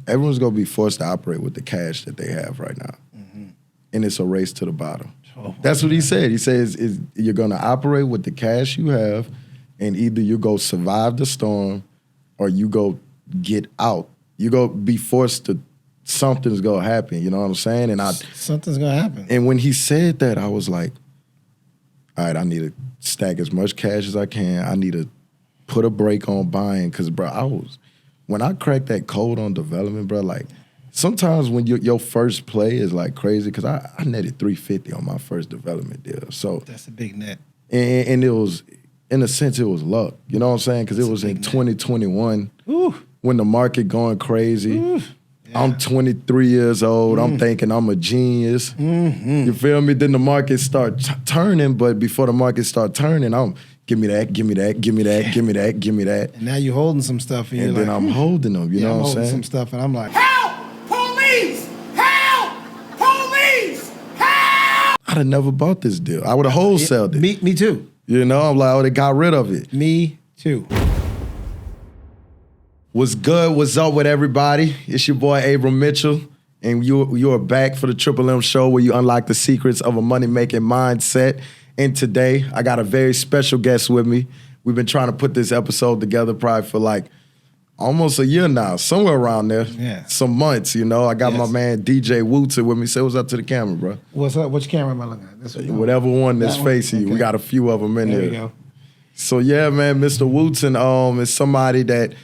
everyone's going to be forced to operate with the cash that they have right now. Mm-hmm. And it's a race to the bottom. Oh, that's what he said. He says you're going to operate with the cash you have, and either you go survive the storm or you go get out. You go be forced to, something's going to happen. You know what I'm saying? And something's going to happen. And when he said that, I was like, all right, I need to stack as much cash as I can. I need to put a break on buying because, bro, when I cracked that code on development, bro, like sometimes when your first play is like crazy because I netted $350 on my first development deal. So that's a big net. And it was, in a sense, it was luck. You know what I'm saying? Because it was in 2021 when the market going crazy. Yeah. I'm 23 years old. I'm thinking I'm a genius. Mm-hmm. You feel me? Then the market start turning, but before the market start turning, I'm give me that, give me that, give me that, give me that, give me that. And now you're holding some stuff, and then I'm holding them. You know what I'm saying? Some stuff, and I'm like, help, police, help, police, help. I'd have never bought this deal. I would have wholesaled it. Me too. You know, I'm like, I would have got rid of it. Me too. What's good? What's up with everybody? It's your boy Abram Mitchell, and you are back for the Triple M Show where you unlock the secrets of a money-making mindset. And today, I got a very special guest with me. We've been trying to put this episode together probably for like almost a year now, somewhere around there. Yeah. Some months, you know. I got my man DJ Wootson with me. Say what's up to the camera, bro. What's up? Which camera am I looking at? This one? Whatever one that's facing you. We got a few of them in there. There we go. So yeah, man, Mr. Woodson is somebody that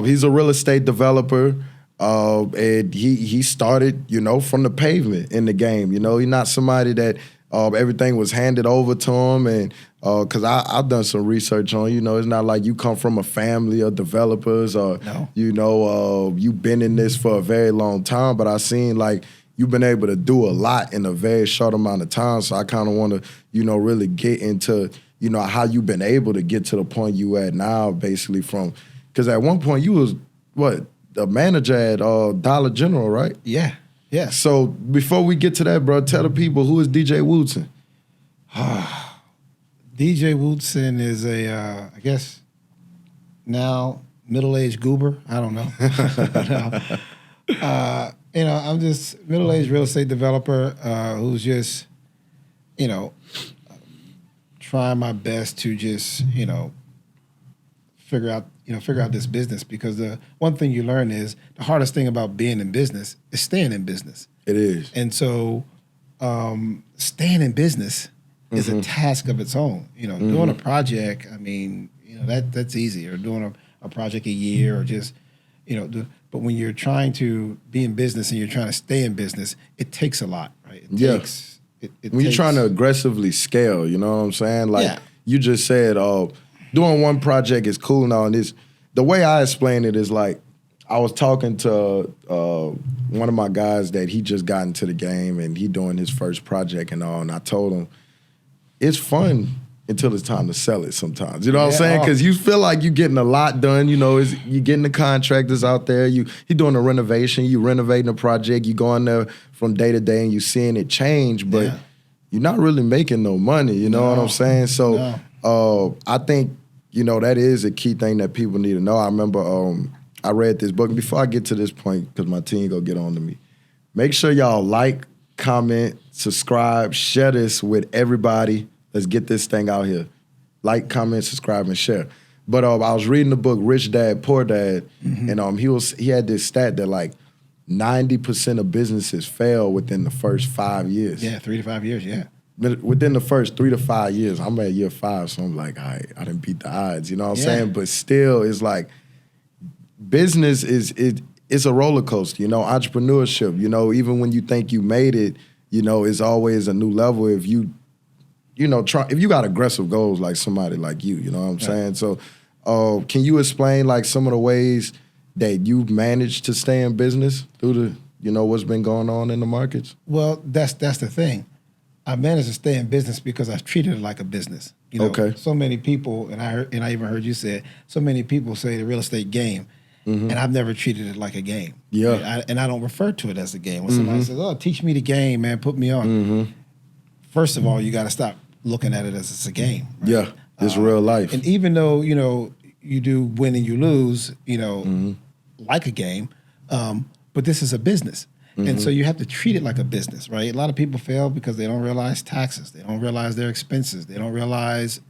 he's a real estate developer, and he started, you know, from the pavement in the game. You know, he's not somebody that everything was handed over to him, and because I've done some research on, you know, it's not like you come from a family of developers or, you know, you've been in this for a very long time, but I've seen like you've been able to do a lot in a very short amount of time. So I kind of want to, you know, really get into, you know, how you've been able to get to the point you at now, basically from, because at one point you was, what, the manager at Dollar General, right? Yeah. Yeah. So before we get to that, bro, tell the people, who is DJ Woodson? DJ Woodson is I guess now middle-aged goober. I don't know. You know, I'm just middle-aged real estate developer who's just, you know, trying my best to just, you know, figure out this business, because the one thing you learn is the hardest thing about being in business is staying in business. It is. And so staying in business is a task of its own. You know, doing a project, I mean, you know, that's easy, or doing a project a year, or just, you know, but when you're trying to be in business and you're trying to stay in business, it takes a lot, right? When you're trying to aggressively scale, you know what I'm saying? Like you just said, doing one project is cool now, and the way I explain it is like, I was talking to one of my guys that he just got into the game and he doing his first project and all, and I told him, it's fun until it's time to sell it sometimes. You know what I'm saying? Because you feel like you're getting a lot done. You know, you're getting the contractors out there. You're doing a renovation. You renovating a project. You going there from day to day and you seeing it change, but you're not really making no money. You know what I'm saying? So I think, you know, that is a key thing that people need to know. I remember I read this book. Before I get to this point, because my team go get on to me, make sure y'all like, comment, subscribe, share this with everybody. Let's get this thing out here. Like, comment, subscribe, and share. But I was reading the book Rich Dad, Poor Dad, and he had this stat that like 90% of businesses fail within the first 5 years. Yeah, 3 to 5 years, yeah. But within the first 3 to 5 years, I'm at year 5, so I'm like, all right, I didn't beat the odds, you know what I'm saying? But still, it's like, business it's a roller coaster, you know, entrepreneurship, you know, even when you think you made it, you know, it's always a new level if you know, if you got aggressive goals like somebody like you know what I'm saying? So can you explain like some of the ways that you've managed to stay in business through the, you know, what's been going on in the markets? Well, that's the thing. I managed to stay in business because I've treated it like a business. You know, so many people, and I even heard you say it, so many people say the real estate game, and I've never treated it like a game. Yeah. And I don't refer to it as a game. When somebody says, oh, teach me the game, man, put me on. First of all, you got to stop looking at it as it's a game. Right? Yeah, it's real life. And even though, you know, you do win and you lose, you know, like a game, but this is a business. And so you have to treat it like a business, right? A lot of people fail because they don't realize taxes. They don't realize their expenses. They don't realize,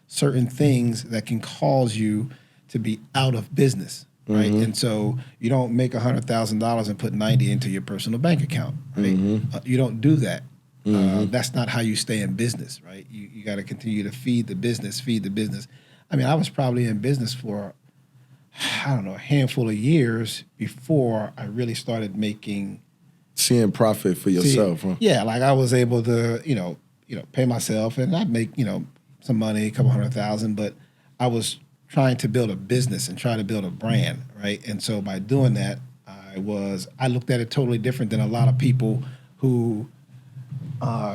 certain things that can cause you to be out of business, right? And so you don't make $100,000 and put 90 into your personal bank account, right? You don't do that. That's not how you stay in business, right? You got to continue to feed the business. I mean, I was probably in business for, I don't know, a handful of years before I really started seeing profit for yourself, huh? Yeah, like I was able to, pay myself, and I'd make, some money, a couple $100,000, but I was trying to build a business and try to build a brand, right? And so by doing that, I looked at it totally different than a lot of people who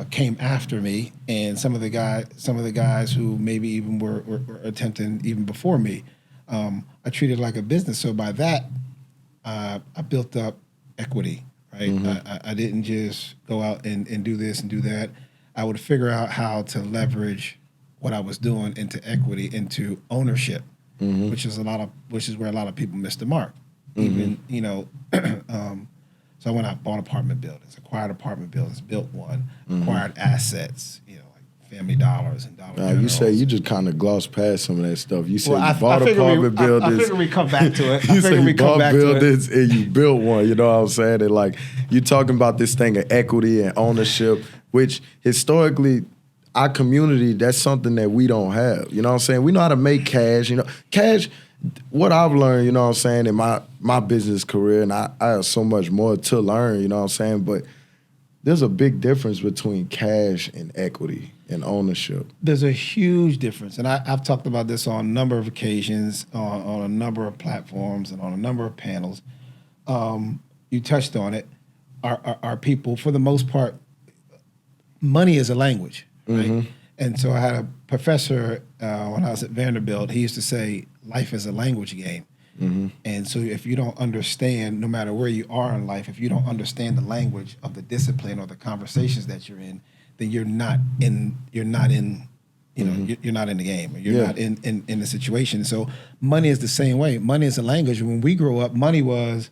came after me, and some of the guys who maybe even were attempting even before me. I treated it like a business. So by that, I built up equity, right? I didn't just go out and do this and do that. I would figure out how to leverage what I was doing into equity, into ownership, which is where a lot of people miss the mark. Even, so I went out, bought apartment buildings, acquired apartment buildings, built one, acquired assets, like Family Dollars and Dollar Generals. You say you just kind of glossed past some of that stuff. You said you bought apartment buildings. I figure we come back to it. You said you bought buildings and you built one. You know what I'm saying? And like, you're talking about this thing of equity and ownership, which historically, our community, that's something that we don't have. You know what I'm saying? We know how to make cash. Cash, what I've learned, you know what I'm saying, in my business career, and I have so much more to learn, you know what I'm saying? But there's a big difference between cash and equity and ownership. There's a huge difference. And I've talked about this on a number of occasions, on a number of platforms and on a number of panels. You touched on it. Our people, for the most part, money is a language, right? And so I had a professor when I was at Vanderbilt. He used to say, life is a language game. And so if you don't understand, no matter where you are in life, if you don't understand the language of the discipline or the conversations that you're in, then you're not in the game, or you're not in the situation. So money is the same way. Money is a language. When we grew up, money was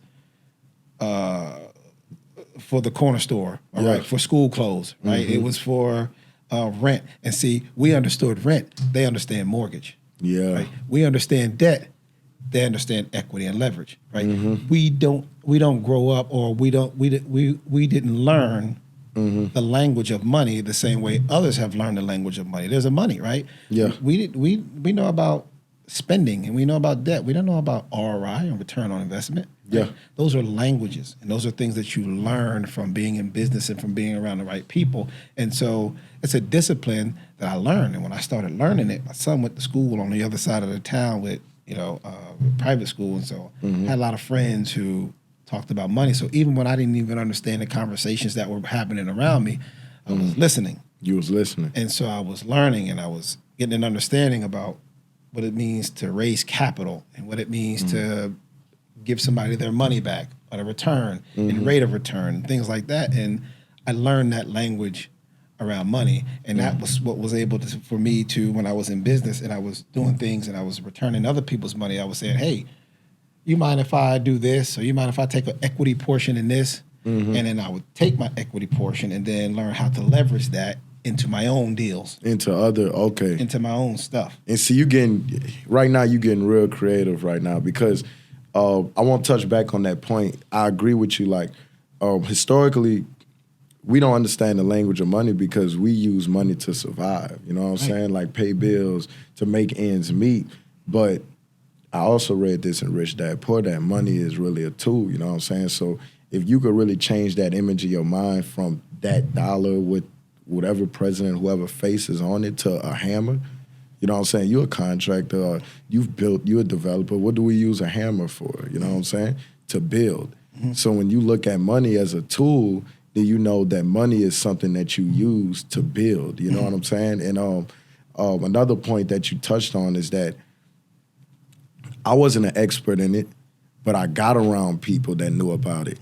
for the corner store, right? For school clothes, right? It was for rent. And see, we understood rent. They understand mortgage. Yeah. Right? We understand debt. They understand equity and leverage, right? We don't grow up, or we didn't learn the language of money the same way others have learned the language of money. There's a money, right? Yeah. We know about spending, and we know about debt. We don't know about ROI, and return on investment. Right? Yeah. Those are languages, and those are things that you learn from being in business and from being around the right people. And so it's a discipline that I learned. And when I started learning it, my son went to school on the other side of the town with private school, and so I had a lot of friends who talked about money. So even when I didn't even understand the conversations that were happening around me, I was listening. You was listening. And so I was learning, and I was getting an understanding about what it means to raise capital and what it means to give somebody their money back on a return and rate of return and things like that. And I learned that language around money, and that was what was able to, for me to, when I was in business and I was doing things and I was returning other people's money, I was saying, hey, you mind if I do this, or you mind if I take an equity portion in this? And then I would take my equity portion and then learn how to leverage that into my own deals. Into my own stuff. And see, you getting real creative right now, because I want to touch back on that point. I agree with you. Like, historically, we don't understand the language of money because we use money to survive. You know what I'm saying? Like, pay bills, to make ends meet. But I also read this in Rich Dad Poor Dad. Money is really a tool. You know what I'm saying? So if you could really change that image in your mind from that dollar with whatever president, whoever face is on it, to a hammer, you know what I'm saying? You're a contractor, or you're a developer. What do we use a hammer for? You know what I'm saying? To build. So when you look at money as a tool, then you know that money is something that you use to build. You know what I'm saying? And another point that you touched on is that I wasn't an expert in it, but I got around people that knew about it.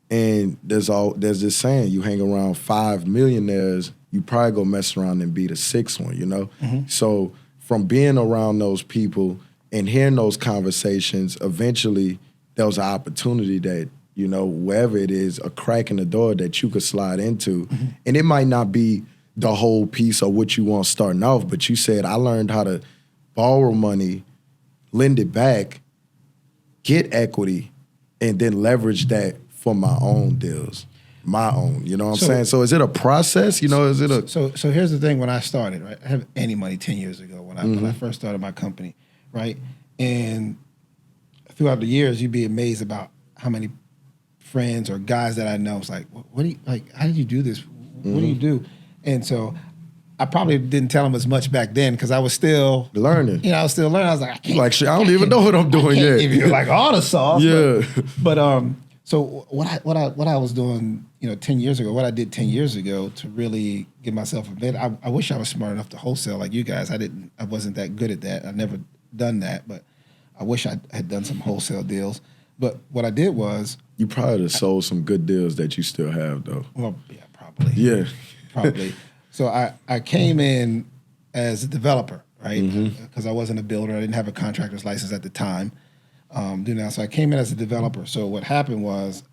And there's this saying, you hang around 5 millionaires, you probably go mess around and be the sixth one, you know? So from being around those people and hearing those conversations, eventually there was an opportunity that you know, wherever it is, a crack in the door that you could slide into. Mm-hmm. And it might not be the whole piece of what you want starting off, but you said, I learned how to borrow money, lend it back, get equity, and then leverage that for my own deals. My own, you know what I'm saying? So is it a process? You know, is it a... So here's the thing when I started, right? I have any money 10 years ago when I first started my company, right? And throughout the years, you'd be amazed about how many friends or guys that I know. It's like, what do you, like, how did you do this? What do you do? And so I probably didn't tell them as much back then because I was still learning. You know, I was still learning. I was like, I can't. Like, shit, I don't even know what I'm doing yet. Give you like all the sauce. Yeah. But so what I was doing, you know, 10 years ago, what I did 10 years ago to really give myself a bit. I wish I was smart enough to wholesale like you guys. I wasn't that good at that. I've never done that, but I wish I had done some wholesale deals. But what I did was... You probably have sold some good deals that you still have, though. Well, yeah, probably. Yeah. Probably. So I came in as a developer, right? Because I wasn't a builder. I didn't have a contractor's license at the time. So I came in as a developer. So what happened was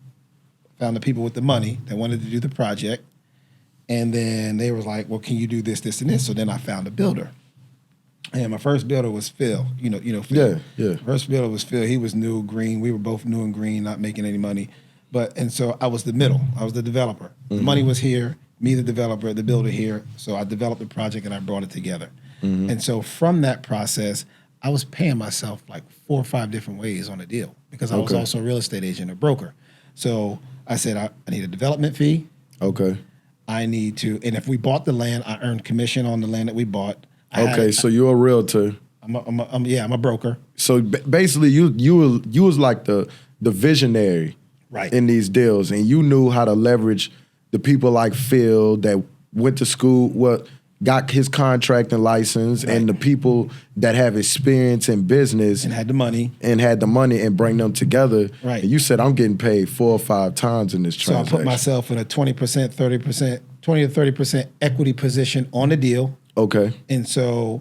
I found the people with the money that wanted to do the project. And then they was like, well, can you do this, this, and this? So then I found a builder. And my first builder was Phil. You know Phil. Yeah. First builder was Phil. He was new, green. We were both new and green, not making any money. And so I was the middle. I was the developer. The money was here, me the developer, the builder here. So I developed the project and I brought it together. And so from that process, I was paying myself like 4 or 5 different ways on a deal because I was also a real estate agent, a broker. So I said, I need a development fee. Okay. I need to, and if we bought the land, I earned commission on the land that we bought. So you're a realtor. I'm a broker. So basically, you was like the visionary, right, in these deals, and you knew how to leverage the people like Phil that went to school, got his contracting license, and the people that have experience in business and had the money and bring them together. Right. And you said I'm getting paid 4 or 5 times in this transaction. So I put myself in a 20%, 30%, 20 to 30% equity position on the deal. Okay. And so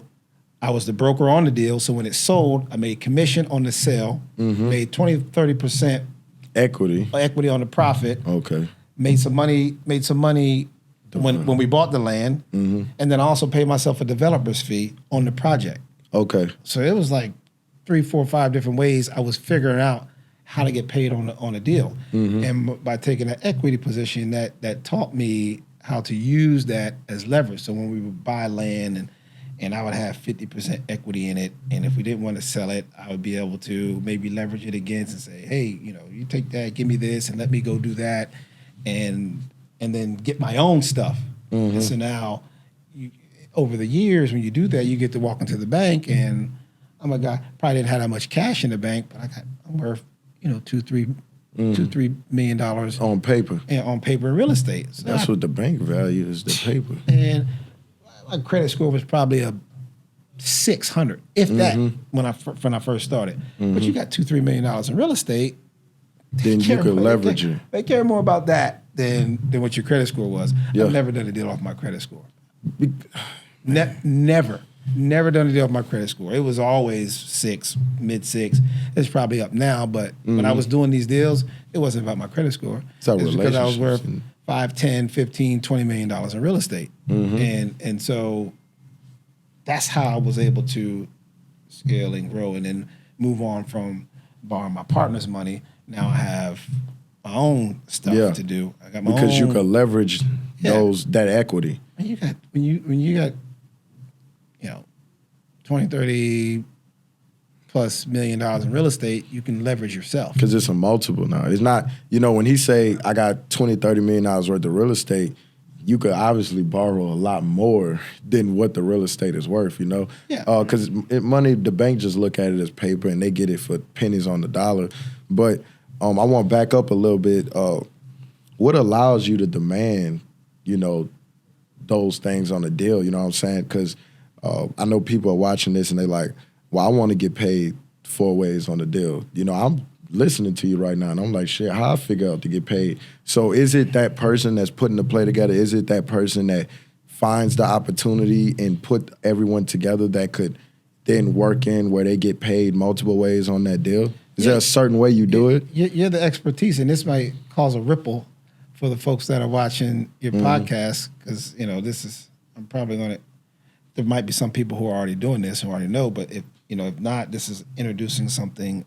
I was the broker on the deal. So when it sold, I made commission on the sale, made 20, 30% equity on the profit. Okay. Made some money when we bought the land, and then I also paid myself a developer's fee on the project. Okay. So it was like 3, 4, 5 different ways I was figuring out how to get paid on a deal. And by taking an equity position, that taught me how to use that as leverage. So when we would buy land and I would have 50% equity in it, and if we didn't want to sell it, I would be able to maybe leverage it against and say, hey, you know, you take that, give me this, and let me go do that, and then get my own stuff. And so now, over the years, when you do that, you get to walk into the bank, and I'm a guy, probably didn't have that much cash in the bank, but I'm worth, you know, $2-3 million on paper. And on paper in real estate. So that's what the bank value is, the paper. And my credit score was probably a 600, if that, when I first started. But you got $2-3 million in real estate. Then you could leverage it. They care more about that than what your credit score was. I've never done a deal off my credit score. Never done a deal off my credit score. It was always 6, mid-6. It's probably up now, but when I was doing these deals, it wasn't about my credit score. It was because I was worth $5, $10, $15, $20 million in real estate. And so that's how I was able to scale and grow and then move on from borrowing my partner's money. Now I have my own stuff to do. I got my because own, you can leverage that equity. And you got when you got, you know, 20, 30 plus $1 million in real estate, you can leverage yourself. Because it's a multiple now. It's not, you know, when he say I got $20, $30 million worth of real estate, you could obviously borrow a lot more than what the real estate is worth, you know? Yeah. Because money, the bank just look at it as paper and they get it for pennies on the dollar. But I want to back up a little bit. What allows you to demand, you know, those things on a deal, you know what I'm saying? Because I know people are watching this and they like, well, I want to get paid 4 ways on the deal. You know, I'm listening to you right now and I'm like, shit, how I figure out to get paid? So is it that person that's putting the play together? Is it that person that finds the opportunity and put everyone together that could then work in where they get paid multiple ways on that deal? Is there a certain way you do it? You're the expertise, and this might cause a ripple for the folks that are watching your podcast, because I'm probably going to. There might be some people who are already doing this who already know, but if not, this is introducing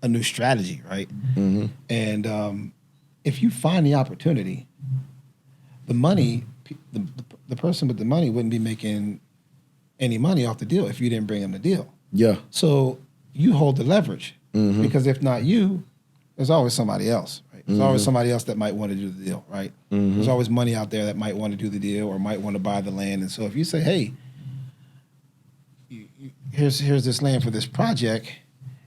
a new strategy, right? Mm-hmm. And if you find the opportunity, the money, the person with the money wouldn't be making any money off the deal if you didn't bring them the deal. Yeah. So you hold the leverage, because if not you, there's always somebody else, right? There's always somebody else that might want to do the deal, right? There's always money out there that might want to do the deal or might want to buy the land. And so if you say, hey, here's this land for this project,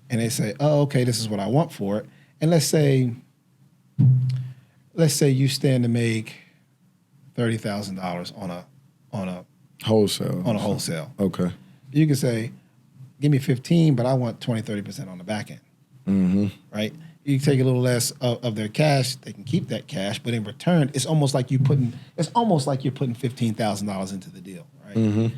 and they say, oh, okay, this is what I want for it. And let's say you stand to make $30,000 on a wholesale. Okay. You can say, give me 15, but I want 20-30% on the back end. Right? You take a little less of their cash, they can keep that cash, but in return, it's almost like you're putting $15,000 into the deal, right?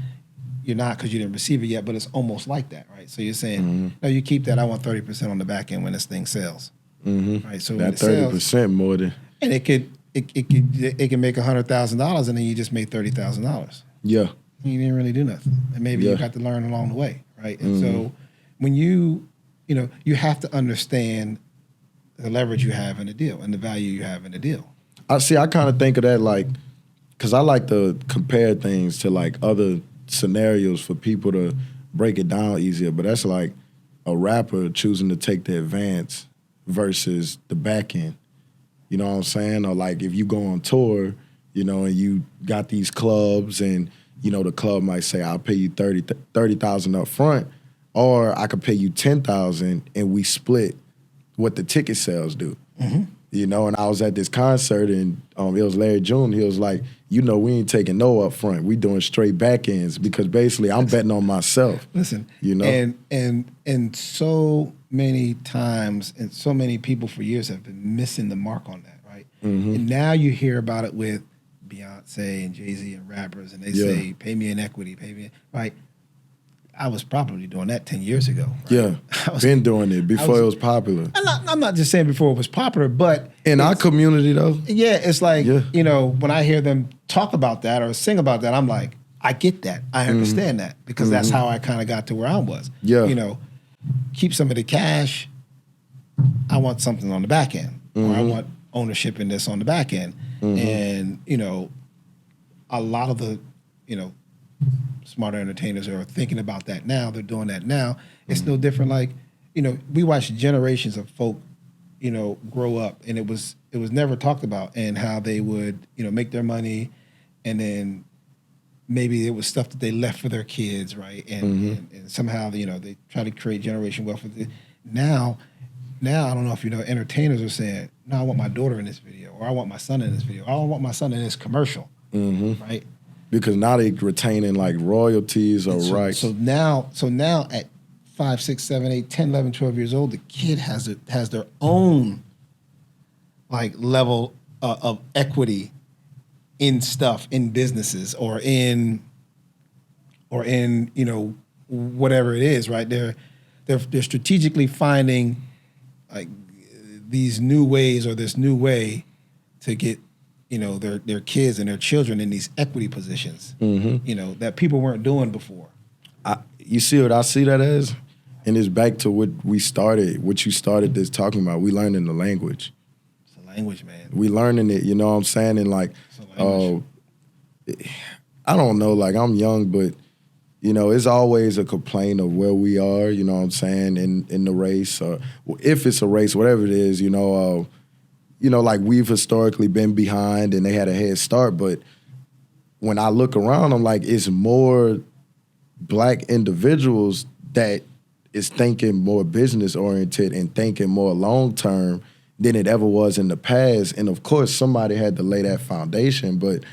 You're not, because you didn't receive it yet, but it's almost like that, right? So you're saying, no, you keep that. I want 30% on the back end when this thing sells, right? So that 30% more than, and it can make $100,000, and then you just made $30,000. Yeah, you didn't really do nothing, and maybe you got to learn along the way, right? And so when you have to understand the leverage you have in a deal and the value you have in a deal. I kind of think of that like, because I like to compare things to like other scenarios for people to break it down easier. But that's like a rapper choosing to take the advance versus the back end. You know what I'm saying? Or like if you go on tour, and you got these clubs and, the club might say, I'll pay you $30,000 up front, or I could pay you $10,000 and we split what the ticket sales do. And I was at this concert and it was Larry June. He was like, we ain't taking no up front. We doing straight back ends, because basically I'm betting on myself. Listen, and so many times and so many people for years have been missing the mark on that, right? And now you hear about it with Beyonce and Jay-Z and rappers, and they say, pay me in equity, right? I was probably doing that 10 years ago. Right? Yeah, been doing it before it was popular. I'm not just saying before it was popular, but in our community though. Yeah, it's like, when I hear them talk about that or sing about that, I'm like, I get that. I understand that, because that's how I kind of got to where I was. Yeah. Keep some of the cash. I want something on the back end, or I want ownership in this on the back end. And, a lot of the, smarter entertainers are thinking about that now. They're doing that now. It's no different. Like, we watched generations of folk, grow up, and it was never talked about, and how they would, make their money, and then maybe it was stuff that they left for their kids, right? And somehow, they try to create generation wealth. Now, I don't know if entertainers are saying, no, I want my daughter in this video, or I want my son in this video, or I want my son in this commercial, right? Because now they're retaining like royalties or rights. So now at 5, 6, 7, 8, 10, 11, 12 years old, the kid has their own like level of equity in stuff, in businesses, or in whatever it is, right? They're strategically finding like these new ways, or this new way to get their kids and their children in these equity positions, that people weren't doing before. You see what I see that as? And it's back to what you started this talking about. We learning the language. It's a language, man. We learning it, you know what I'm saying? And like, I don't know, like I'm young, but it's always a complaint of where we are, you know what I'm saying, in the race, or if it's a race, whatever it is, like we've historically been behind and they had a head start. But when I look around, I'm like, it's more black individuals that is thinking more business oriented and thinking more long term than it ever was in the past. And of course, somebody had to lay that foundation. But,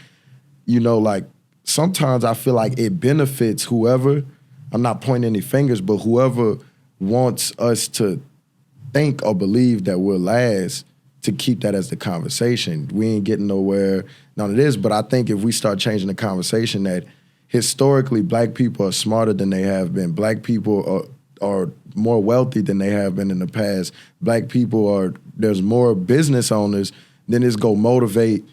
like sometimes I feel like it benefits whoever, I'm not pointing any fingers, but whoever wants us to think or believe that we'll last, to keep that as the conversation. We ain't getting nowhere, none of this, but I think if we start changing the conversation that historically black people are smarter than they have been, black people are more wealthy than they have been in the past. Black people there's more business owners, then it's go motivate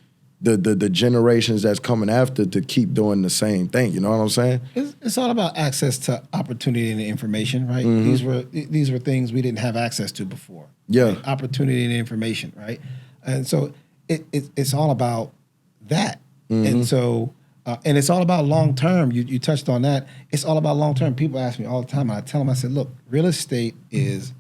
the generations that's coming after to keep doing the same thing. You know what I'm saying? It's all about access to opportunity and information, right? These were things we didn't have access to before. Yeah. Right? Opportunity and information, right? And so it's all about that. And so and it's all about long term. You touched on that. It's all about long term. People ask me all the time, and I tell them, I said, look, real estate is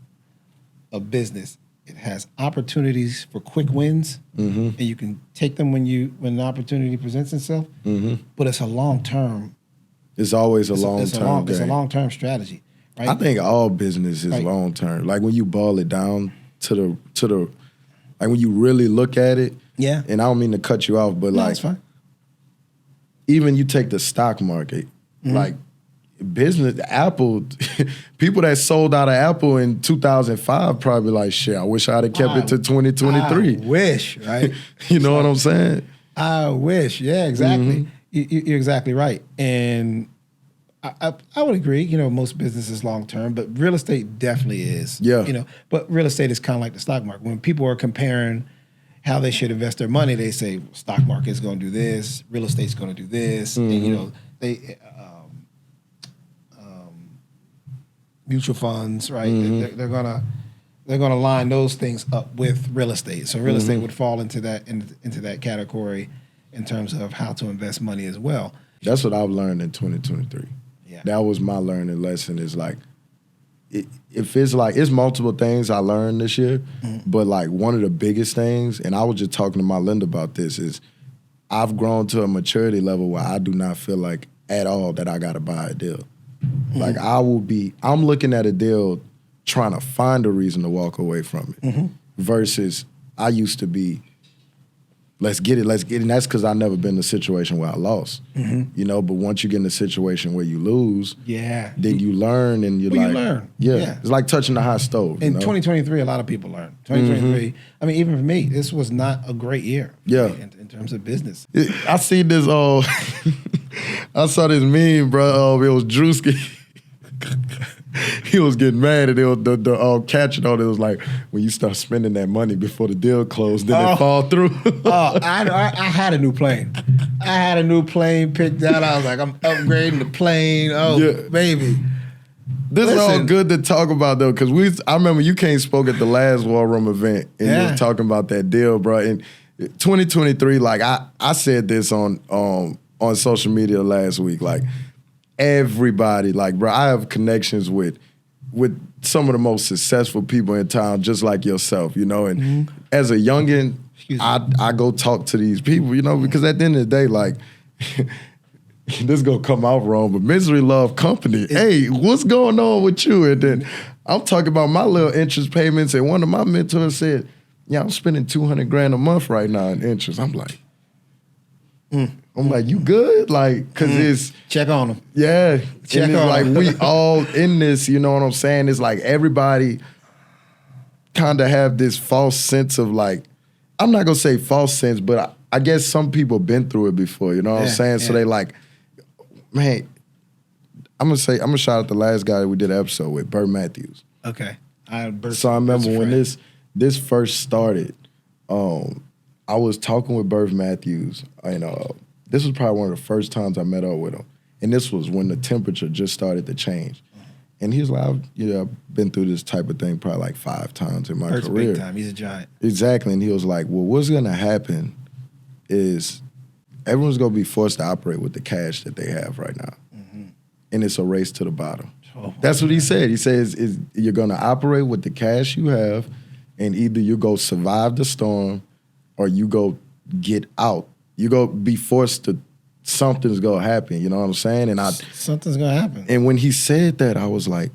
a business. It has opportunities for quick wins, and you can take them when the opportunity presents itself. But it's a long term. It's always a long term. It's a long term strategy. Right? I think all business is long term. Like when you boil it down to the like when you really look at it. Yeah. And I don't mean to cut you off, but that's fine. Even you take the stock market, like business, Apple, people that sold out of Apple in 2005 probably like, shit, I wish I'd have kept it to 2023. I wish, right? You know what I'm saying? I wish, yeah, exactly. You're exactly right. And I would agree, you know, most business is long term, but real estate definitely is. Yeah. You know, but real estate is kind of like the stock market. When people are comparing how they should invest their money, they say stock market is going to do this, real estate's going to do this, and you know, they mutual funds, right? They're gonna line those things up with real estate. So real estate would fall into that category in terms of how to invest money as well. That's what I've learned in 2023. Yeah, that was my learning lesson. Is like, if it's like it's multiple things I learned this year, but like one of the biggest things, and I was just talking to my lender about this, is I've grown to a maturity level where I do not feel like at all that I got to buy a deal. Like I'm looking at a deal trying to find a reason to walk away from it versus I used to be, let's get it. And that's because I've never been in a situation where I lost, you know, but once you get in a situation where you lose, then you learn and you learn. Yeah. It's like touching the hot stove. In 2023, a lot of people learned. 2023, I mean, even for me, this was not a great year in terms of business. I see this, I saw this meme, bro. It was Drewski. He was getting mad, and the caption on it was like, when you start spending that money before the deal closed, then it fall through. I had a new plane. I had a new plane picked out. I was like, I'm upgrading the plane. Baby. This is all good to talk about, though, because I remember you came spoke at the last War Room event, and you were talking about that deal, bro. And 2023, like, I said this on social media last week, like, everybody, like, bro, I have connections with some of the most successful people in town, just like yourself, you know. And as a youngin', I go talk to these people, you know, because at the end of the day, like, this is gonna come out wrong, but misery love company. Hey, what's going on with you? And then I'm talking about my little interest payments, and one of my mentors said, yeah, I'm spending $200,000 a month right now in interest. I'm like, you good? Like, cause it's check on them. Yeah, check and it's on like them. we all in this. You know what I'm saying? It's like everybody kind of have this false sense of like, I'm not gonna say false sense, but I guess some people been through it before. You know what I'm saying? So they like, man, I'm gonna shout out the last guy that we did an episode with, Bert Matthews. Okay. So I remember when this first started. I was talking with Bert Matthews, and this was probably one of the first times I met up with him. And this was when the temperature just started to change. And he was like, I've been through this type of thing probably like 5 times in my career. Big time. He's a giant. Exactly. And he was like, well, what's going to happen is everyone's going to be forced to operate with the cash that they have right now. And it's a race to the bottom. That's what he said. He says you're going to operate with the cash you have, and either you go survive the storm or you go get out. You go be forced to, something's gonna happen, you know what I'm saying? And something's gonna happen. And when he said that, I was like,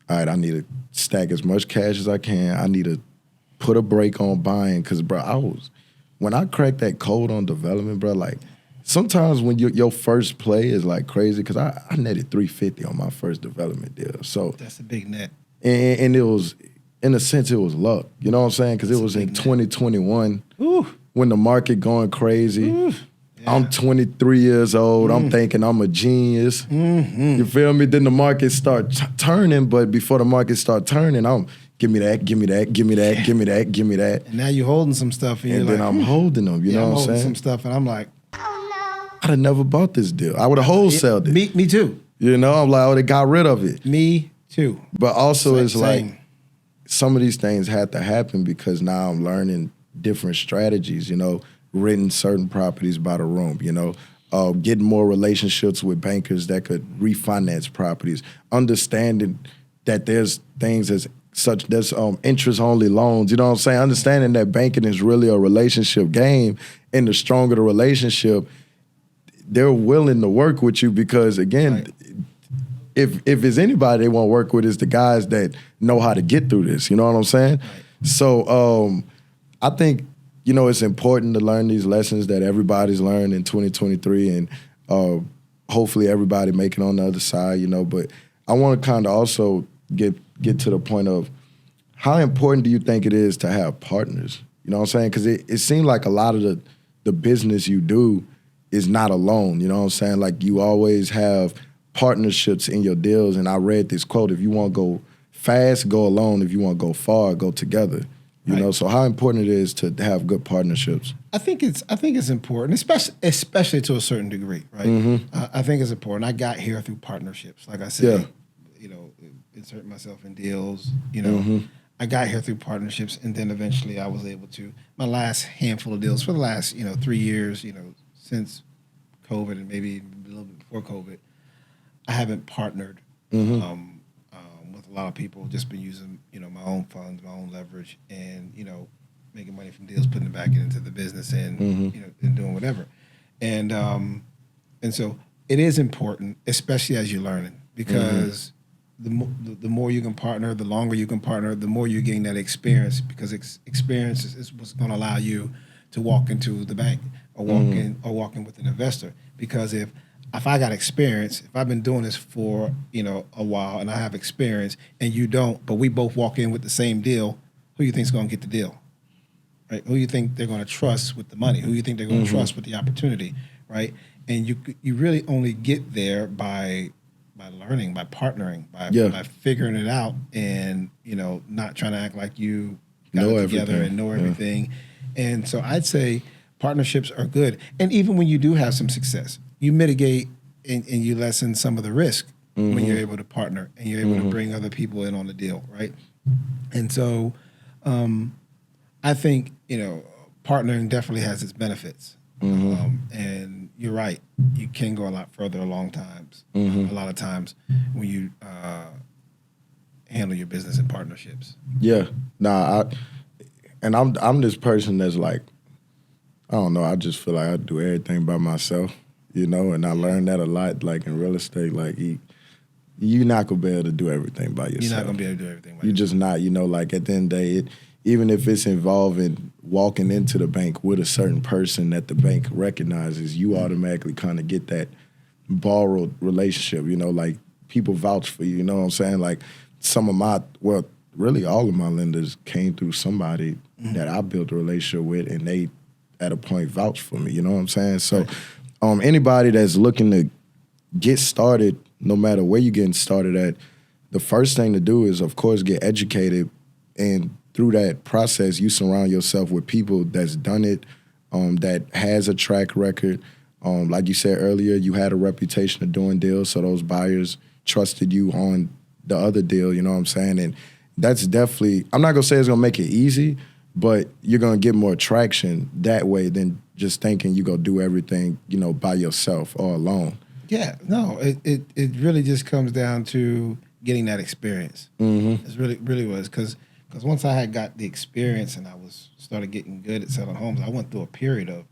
all right, I need to stack as much cash as I can. I need to put a break on buying, because, bro, when I cracked that code on development, bro, like, sometimes when your first play is like crazy, because I netted $350 on my first development deal. So that's a big net. And it was, in a sense, it was luck. You know what I'm saying? Because it was in 2021 when the market going crazy. I'm 23 years old. I'm thinking I'm a genius. You feel me? Then the market start turning, but before the market start turning, I'm give me that, give me that, give me that, give me that, give me that. And now you're holding some stuff, and then I'm holding them. You know what I'm saying? Some stuff, and I'm like, I'd have never bought this deal. I would have wholesaled it. Me too. You know, I'm like, I would have got rid of it. Me too. But also, it's like some of these things had to happen because now I'm learning different strategies. You know, renting certain properties by the room. You know. Getting more relationships with bankers that could refinance properties, understanding that there's things there's interest-only loans, you know what I'm saying? Understanding that banking is really a relationship game, and the stronger the relationship, they're willing to work with you because, again, if it's anybody they want to work with, it's the guys that know how to get through this, you know what I'm saying? Right. So I think, you know, it's important to learn these lessons that everybody's learned in 2023 and hopefully everybody make it on the other side, you know. But I want to kind of also get to the point of how important do you think it is to have partners? You know what I'm saying? Because it seems like a lot of the business you do is not alone, you know what I'm saying? Like you always have partnerships in your deals. And I read this quote, if you want to go fast, go alone. If you want to go far, go together. You know, so how important it is to have good partnerships? I think it's important, especially to a certain degree, right? Mm-hmm. I think it's important. I got here through partnerships, like I said. You know, insert myself in deals. You know, I got here through partnerships, and then eventually I was able to. My last handful of deals for the last 3 years, since COVID and maybe a little bit before COVID, I haven't partnered. With a lot of people, just been using my own funds, my own leverage, and making money from deals, putting it back into the business, and and doing whatever, and so it is important, especially as you're learning, because the more you can partner, the longer you can partner, the more you gain that experience, because experience is what's going to allow you to walk into the bank or walk in with an investor, because if I got experience, if I've been doing this for, a while and I have experience and you don't, but we both walk in with the same deal, who you think's going to get the deal? Right? Who you think they're going to trust with the money? Who you think they're going to trust with the opportunity? Right? And you really only get there by learning, by partnering, by figuring it out, and not trying to act like you got it together and know everything. And so I'd say partnerships are good. And even when you do have some success, you mitigate and you lessen some of the risk when you're able to partner and you're able to bring other people in on the deal, right? And so I think, partnering definitely has its benefits. And you're right. You can go a lot further a lot of times when you handle your business in partnerships. Yeah. I'm this person that's like, I don't know, I just feel like I do everything by myself, and I learned that a lot, like in real estate, like you're not going to be able to do everything by yourself. You're not going to be able to do everything by yourself. You're just not, like at the end of the day, even if it's involving walking into the bank with a certain person that the bank recognizes, you automatically kind of get that borrowed relationship, like people vouch for you, you know what I'm saying? Like really all of my lenders came through somebody that I built a relationship with, and they at a point vouch for me, you know what I'm saying? So anybody that's looking to get started, no matter where you're getting started at, the first thing to do is, of course, get educated, and through that process, you surround yourself with people that's done it, that has a track record. Like you said earlier, you had a reputation of doing deals, so those buyers trusted you on the other deal, you know what I'm saying? And that's definitely, I'm not going to say it's going to make it easy, but you're going to get more traction that way than just thinking you go do everything, by yourself or alone. Yeah, no, it really just comes down to getting that experience. It really was, because once I had got the experience and I started getting good at selling homes, I went through a period of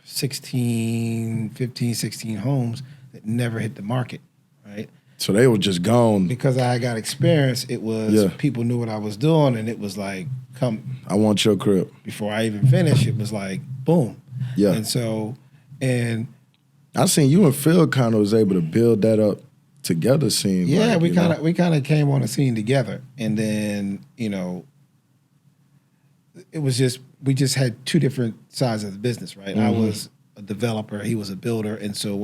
15, 16 homes that never hit the market, right? So they were just gone. Because I got experience, it was people knew what I was doing, and it was like, come. I want your crib. Before I even finished, it was like, boom. Yeah. And so, I seen you and Phil kind of was able to build that up together, we kind of came on the scene together, and then it was just, we just had two different sides of the business, right? I was a developer, he was a builder, and so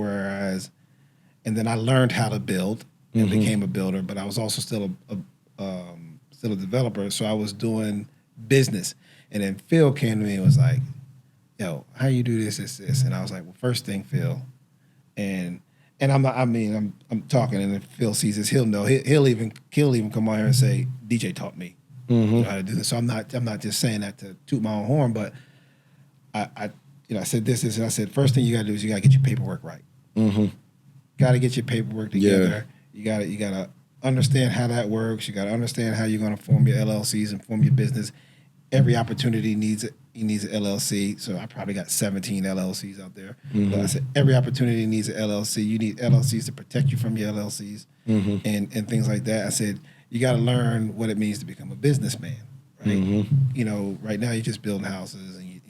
and then I learned how to build and became a builder, but I was also still a developer, so I was doing business. And then Phil came to me and was like, yo, how you do this, and I was like, well, first thing, Phil, and I'm talking, and if Phil sees this, he'll know. He'll even come on here and say, DJ taught me how to do this. So I'm not just saying that to toot my own horn, but I said this, and I said, first thing you got to do is you got to get your paperwork right. Got to get your paperwork together. Yeah. You got to understand how that works. You got to understand how you're going to form your LLCs and form your business. Every opportunity needs an LLC. So I probably got 17 LLCs out there. But I said every opportunity needs an LLC. You need LLCs to protect you from your LLCs and things like that. I said you got to learn what it means to become a businessman. Right? Right now you're just building houses, and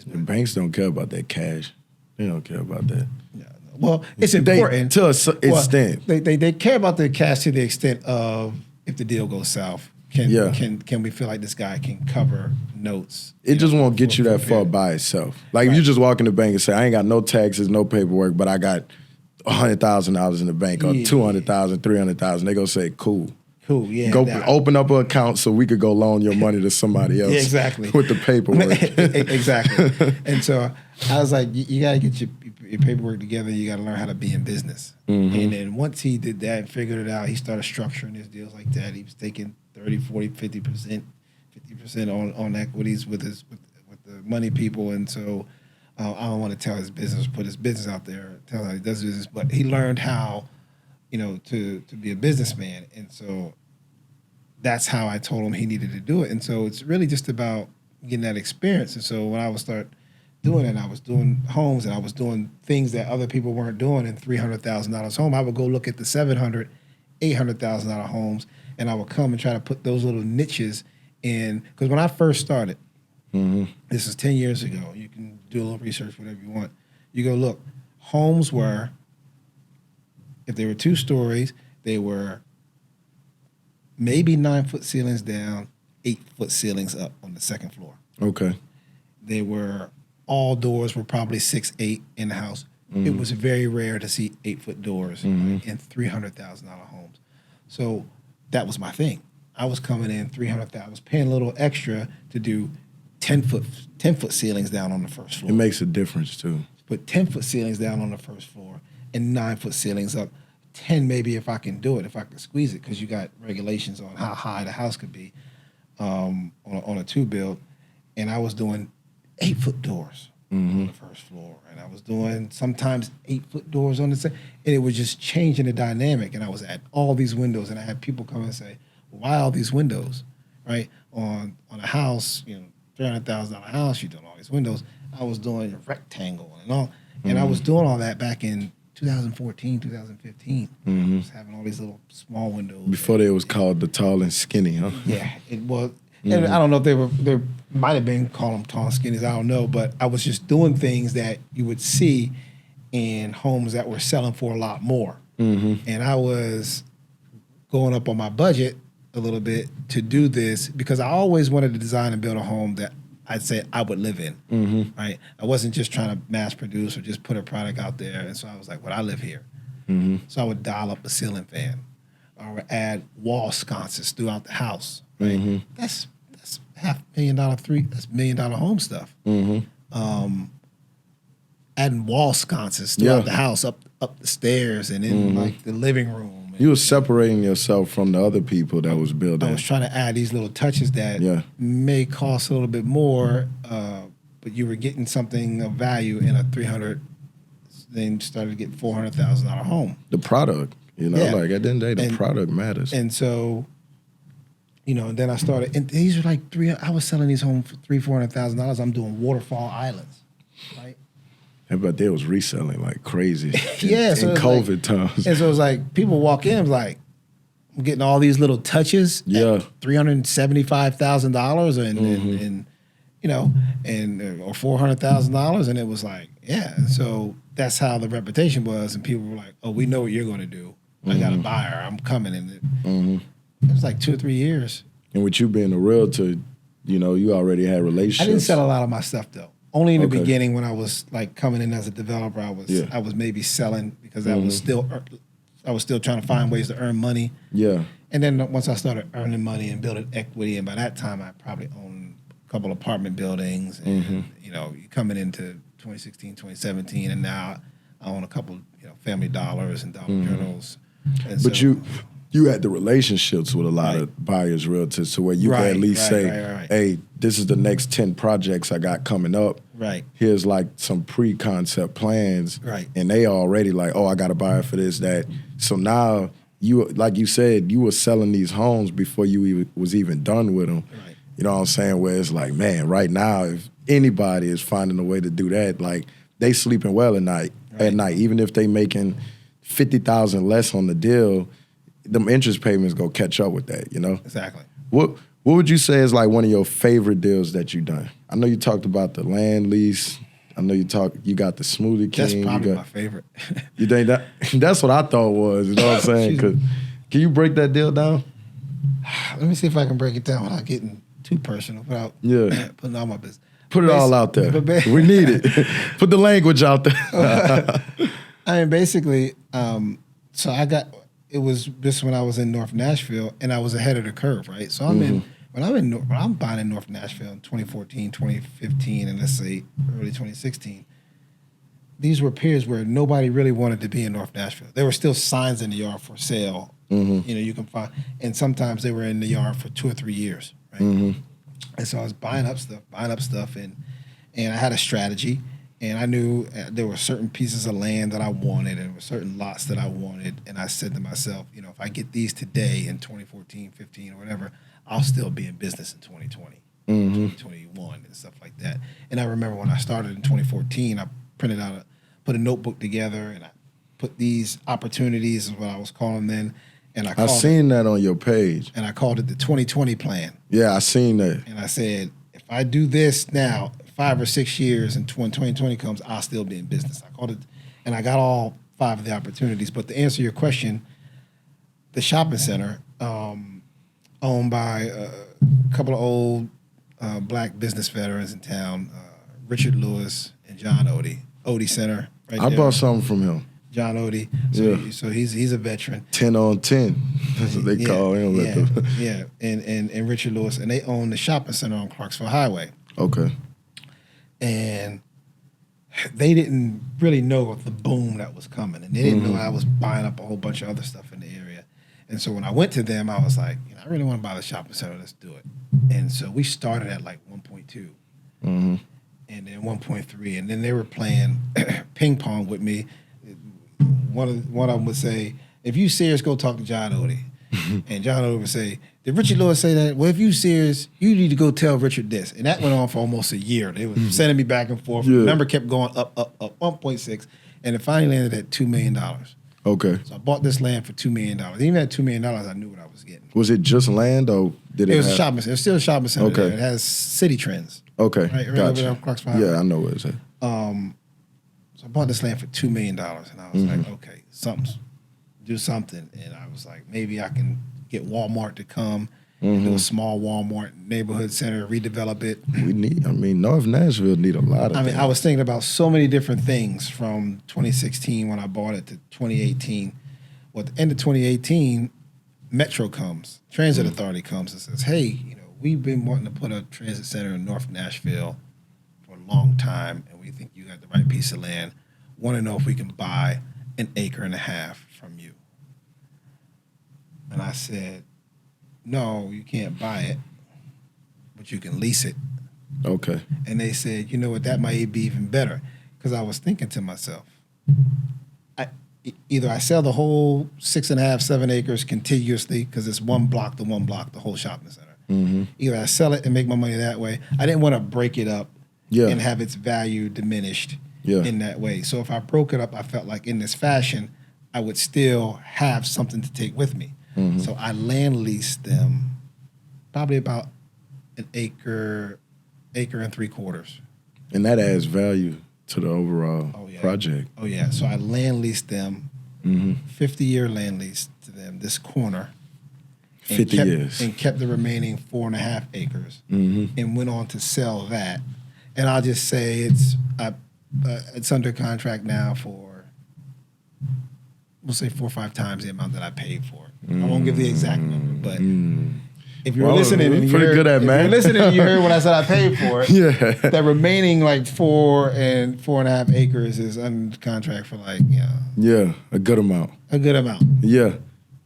the banks don't care about that cash. They don't care about that. Yeah. Well, it's important to an extent. They care about the cash to the extent of if the deal goes south. Can we feel like this guy can cover notes? It just won't get you that far by itself. Like if you just walk in the bank and say, I ain't got no taxes, no paperwork, but I got $100,000 in the bank or $200,000, $300,000. They gonna say, cool. Yeah. Go open up an account so we could go loan your money to somebody else. Exactly. With the paperwork. Exactly. And so I was like, you got to get your paperwork together. You got to learn how to be in business. And then once he did that and figured it out, he started structuring his deals like that. He was taking 30, 40, 50% on equities with the money people. And so I don't want to tell his business, put his business out there, tell how he does business, but he learned how, to be a businessman. And so that's how I told him he needed to do it. And so it's really just about getting that experience. And so when I would start doing it, I was doing homes and I was doing things that other people weren't doing in $300,000 home. I would go look at the $700,000, $800,000 homes, and I would come and try to put those little niches in. Because when I first started, this is 10 years ago, you can do a little research, whatever you want. You go look, homes were, if they were 2 stories, they were maybe 9-foot ceilings down, 8-foot ceilings up on the second floor. Okay. They were, all doors were probably 6'8" in the house. It was very rare to see 8-foot doors in $300,000 homes. So that was my thing. I was coming in $300,000. I was paying a little extra to do 10-foot ceilings down on the first floor. It makes a difference too. Put 10-foot ceilings down on the first floor and 9-foot ceilings up. 10 maybe if I can do it, if I can squeeze it, because you got regulations on how high the house could be on a 2-build. And I was doing 8-foot doors on the first floor. And I was doing sometimes 8-foot doors on the second. And it was just changing the dynamic. And I was at all these windows. And I had people come and say, why all these windows, right? On a house, $300,000 house, you're doing all these windows. I was doing a rectangle and all. And I was doing all that back in 2014, 2015. I was having all these little small windows. Before they was called the tall and skinny, huh? Yeah, it was. And I don't know if they might have been called them tall and skinnies, I don't know. But I was just doing things that you would see in homes that were selling for a lot more. And I was going up on my budget a little bit to do this because I always wanted to design and build a home that I'd say I would live in, right? I wasn't just trying to mass produce or just put a product out there. And so I was like, well, I live here. So I would dial up a ceiling fan or would add wall sconces throughout the house, right? That's $500,000, that's $1 million home stuff. Adding wall sconces throughout the house, up the stairs and in like the living room. You were separating yourself from the other people that was building. I was trying to add these little touches that may cost a little bit more, but you were getting something of value in a $300,000, then started to get $400,000 home. The product, like at the end of the day, the product matters. And so, and then I started, and these are like I was selling these homes for $300,000-$400,000. I'm doing waterfall islands, right? But they was reselling like crazy in COVID times. And so it was like, people walk in, like, I'm getting all these little touches at $375,000 or $400,000. And it was like, so that's how the reputation was. And people were like, oh, we know what you're going to do. I got a buyer. I'm coming. And it was like 2 or 3 years. And with you being a realtor, you already had relationships. I didn't sell a lot of my stuff, though. Only in the beginning when I was like coming in as a developer, I was maybe selling because I was still trying to find ways to earn money. Yeah. And then once I started earning money and building equity, and by that time I probably owned a couple apartment buildings, and coming into 2016, 2017, and now I own a couple, Family Dollars and Dollar Journals. And but so, you had the relationships with a lot of buyers, realtors, to where you can at least say, hey, this is the next 10 projects I got coming up. Right. Here's like some pre-concept plans. Right. And they already like, oh, I got a buyer for this, that. So now you, like you said, you were selling these homes before you was even done with them. Right. You know what I'm saying? Where it's like, man, right now, if anybody is finding a way to do that, like they sleeping well at night, even if they making $50,000 less on the deal, them interest payments go catch up with that, Exactly. What would you say is like one of your favorite deals that you done? I know you talked about the land lease. I know you got the Smoothie King. That's probably my favorite. You think that? That's what I thought was. You know what I'm saying? Can you break that deal down? Let me see if I can break it down without getting too personal, without putting all my business. Put it all out there. We need it. Put the language out there. I mean, basically, so it was just when I was in North Nashville, and I was ahead of the curve, right? So when I'm buying in North Nashville in 2014, 2015, and let's say early 2016, these were periods where nobody really wanted to be in North Nashville. There were still signs in the yard for sale. You can find, and sometimes they were in the yard for 2 or 3 years, right? And so I was buying up stuff, and I had a strategy. And I knew there were certain pieces of land that I wanted, and there were certain lots that I wanted. And I said to myself, if I get these today in 2014, 15, or whatever, I'll still be in business in 2020, 2021, and stuff like that. And I remember when I started in 2014, I put a notebook together, and I put these opportunities, is what I was calling them. And I seen that on your page. And I called it the 2020 plan. Yeah, I seen that. And I said, if I do this now, 5 or 6 years, and when 2020 comes, I'll still be in business. I called it, and I got all 5 of the opportunities. But to answer your question, the shopping center, owned by a couple of old black business veterans in town, Richard Lewis and John Odie. Odie Center, right there. I bought something from him. John Odie. So he's a veteran. 10 on 10. That's what they call him. And Richard Lewis, and they own the shopping center on Clarksville Highway. Okay. And they didn't really know of the boom that was coming. And they didn't know I was buying up a whole bunch of other stuff in the area. And so when I went to them, I was like, I really want to buy the shopping center. Let's do it. And so we started at like 1.2. And then 1.3. And then they were playing ping pong with me. One of them would say, if you serious, go talk to John Odie. And John Odie would say, did Richard Lewis say that? Well, if you serious, you need to go tell Richard this. And that went on for almost a year. They were sending me back and forth. The number kept going up, 1.6. And it finally landed at $2 million. Okay. So I bought this land for $2 million. Even at $2 million, I knew what I was getting. Was it just land, or did it was a shopping center. It was still a shopping center. Okay. There. It has city trends. Okay, right gotcha. over there on Yeah, I know where it's at. So I bought this land for $2 million. And I was like, okay, do something. And I was like, maybe I can get Walmart to come and do a small Walmart neighborhood center, redevelop it. North Nashville need a lot of things. I was thinking about so many different things from 2016 when I bought it to 2018. Well, at the end of 2018, Metro comes, Transit Authority comes and says, hey, we've been wanting to put a transit center in North Nashville for a long time, and we think you got the right piece of land. Want to know if we can buy 1.5 acres from you. And I said, no, you can't buy it, but you can lease it. Okay. And they said, you know what, that might be even better. Because I was thinking to myself, either I sell the whole 6.5, 7 acres contiguously, because it's one block to one block, the whole shopping center. Either I sell it and make my money that way. I didn't want to break it up and have its value diminished in that way. So if I broke it up, I felt like in this fashion, I would still have something to take with me. So I land leased them probably about 1 acre, 1.75 acres. And that adds value to the overall project. Oh, yeah. So I land leased them, 50-year land lease to them, this corner. 50 years. And kept the remaining 4.5 acres and went on to sell that. And I'll just say it's under contract now for, we'll say 4 or 5 times the amount that I paid for it. I won't give the exact number, but if you're listening and you heard what I said I paid for it, that remaining like 4 and 4.5 acres is under contract for like, a good amount. Yeah.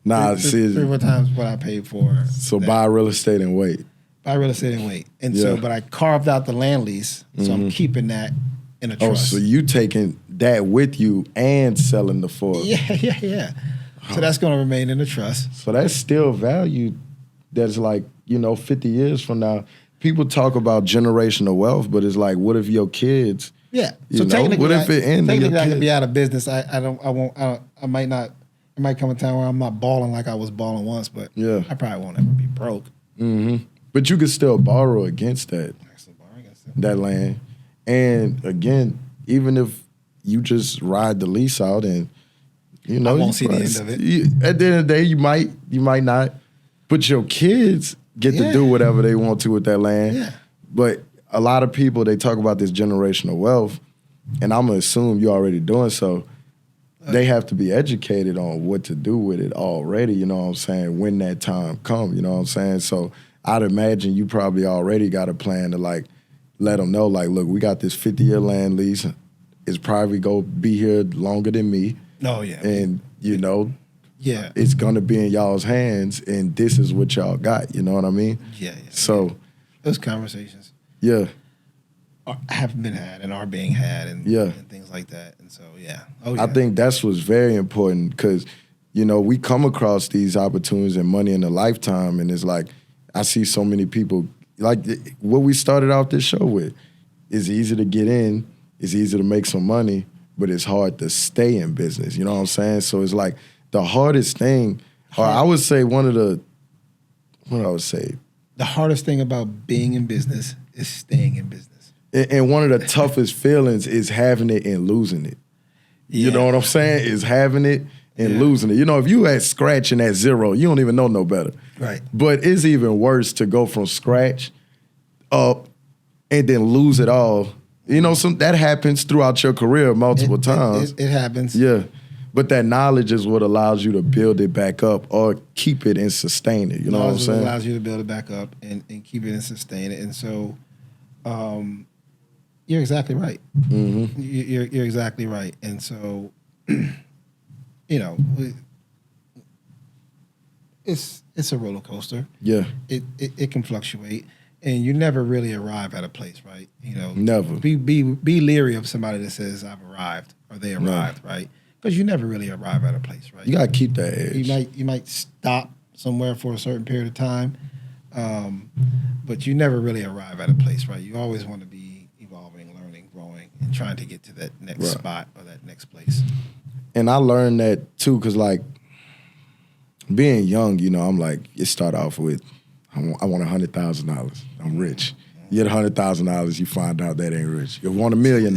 Nah, three or 4 times what I paid for. So buy real estate and wait. And so, but I carved out the land lease, so I'm keeping that in a trust. Oh, so you taking that with you and selling the forest? Yeah. So that's going to remain in the trust. So that's still value that's like, 50 years from now. People talk about generational wealth, but it's like, what if your kids? Yeah. So technically, what if it ends? Technically, I could be out of business. I might not. It might come a time where I'm not balling like I was balling once, but I probably won't ever be broke. Mm-hmm. But you could still borrow against that. That land. And again, even if you just ride the lease out and I won't see the end of it. At the end of the day, you might not. But your kids get to do whatever they want to with that land. Yeah. But a lot of people, they talk about this generational wealth, and I'm gonna assume you're already doing so. They have to be educated on what to do with it already, you know what I'm saying, when that time comes, you know what I'm saying? So I'd imagine you probably already got a plan to like let them know, like, look, we got this 50-year land lease. It's probably going to be here longer than me. Oh, yeah. And, it's going to be in y'all's hands, and this is what y'all got, you know what I mean? Yeah. So those conversations have been had and are being had and things like that. And so, I think that's what's very important because, we come across these opportunities and money in a lifetime, and it's like, I see so many people, like what we started out this show with. It's easy to get in, it's easy to make some money, but it's hard to stay in business, you know what I'm saying? So it's like the hardest thing, or I would say the hardest thing about being in business is staying in business. And one of the toughest feelings is having it and losing it. You know what I'm saying? Is having it and losing it. If you at scratch and at zero, you don't even know no better. Right. But it's even worse to go from scratch up and then lose it all. That happens throughout your career multiple times. It happens. Yeah. But that knowledge is what allows you to build it back up or keep it and sustain it. You know what I'm saying? It allows you to build it back up and keep it and sustain it. And so you're exactly right. Mm-hmm. You're exactly right. And so, it's a roller coaster. Yeah. It can fluctuate. And you never really arrive at a place, right? Never. Be leery of somebody that says I've arrived or they arrived, right? Because you never really arrive at a place, right? You gotta keep that edge. You might stop somewhere for a certain period of time, but you never really arrive at a place, right? You always want to be evolving, learning, growing, and trying to get to that next spot or that next place. And I learned that too, because like being young, I'm like, it start off with, I want $100,000. I'm rich. You get $100,000, you find out that ain't rich. You want $1 million,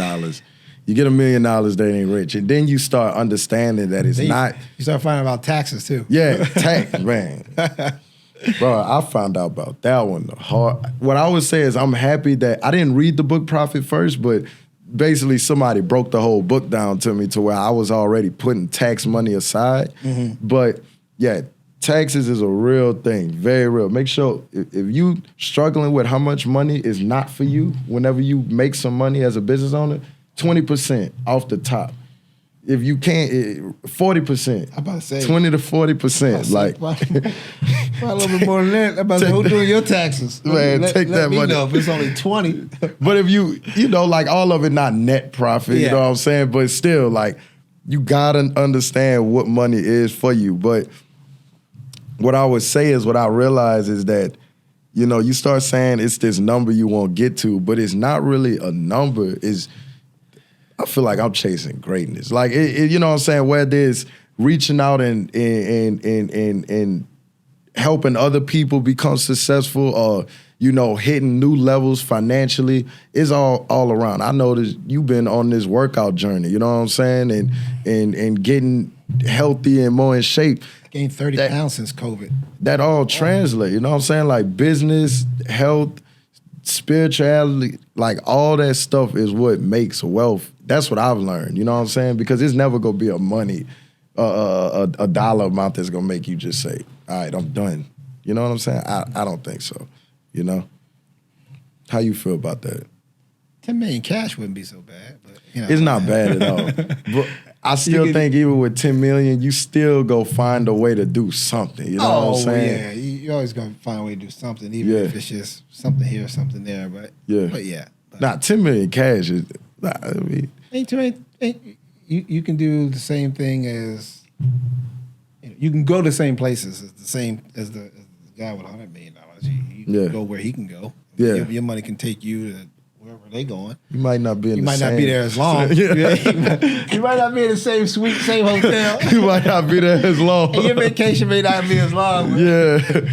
you get $1 million, that ain't rich. And then you start understanding that it's not. You start finding out about taxes too. Yeah, tax, man. Bro, I found out about that one. What I would say is I'm happy that I didn't read the book Profit First, but basically somebody broke the whole book down to me to where I was already putting tax money aside. Mm-hmm. But yeah, taxes is a real thing, very real. Make sure if you struggling with how much money is not for you, whenever you make some money as a business owner, 20% off the top. If you can't, 40%. I'm about to say 20 to 40%. Like, probably a little bit more than that. I'm about to say, who's doing your taxes? Man, take that money. Let me know if it's only 20. But if like all of it not net profit, you know what I'm saying? But still, like, you gotta understand what money is for you. But what I would say is, what I realize is that, you start saying it's this number you won't get to, but it's not really a number. I feel like I'm chasing greatness. Like, you know what I'm saying? Whether it's reaching out and helping other people become successful or, hitting new levels financially, it's all around. I know that you've been on this workout journey, you know what I'm saying? And getting healthy and more in shape. I gained 30 pounds since COVID. That all translate, you know what I'm saying? Like business, health, spirituality, like all that stuff is what makes wealth. That's what I've learned. You know what I'm saying? Because it's never gonna be a money, a dollar amount that's gonna make you just say, all right, I'm done. You know what I'm saying? I don't think so. You know? How you feel about that? 10 million cash wouldn't be so bad, but you know. It's not bad at all. But I still think even with 10 million, you still go find a way to do something. You know what I'm saying? Yeah, you're always gonna find a way to do something, even if it's just something here, something there. But yeah. Nah, 10 million cash is. I mean, you can do the same thing as. You can go the same places as the guy with $100 million. You can go where he can go. Yeah, your money can take you to wherever they going. You might not be. You might not be there as long. You might not be in the same suite, same hotel. You might not be there as long. And your vacation may not be as long. Yeah,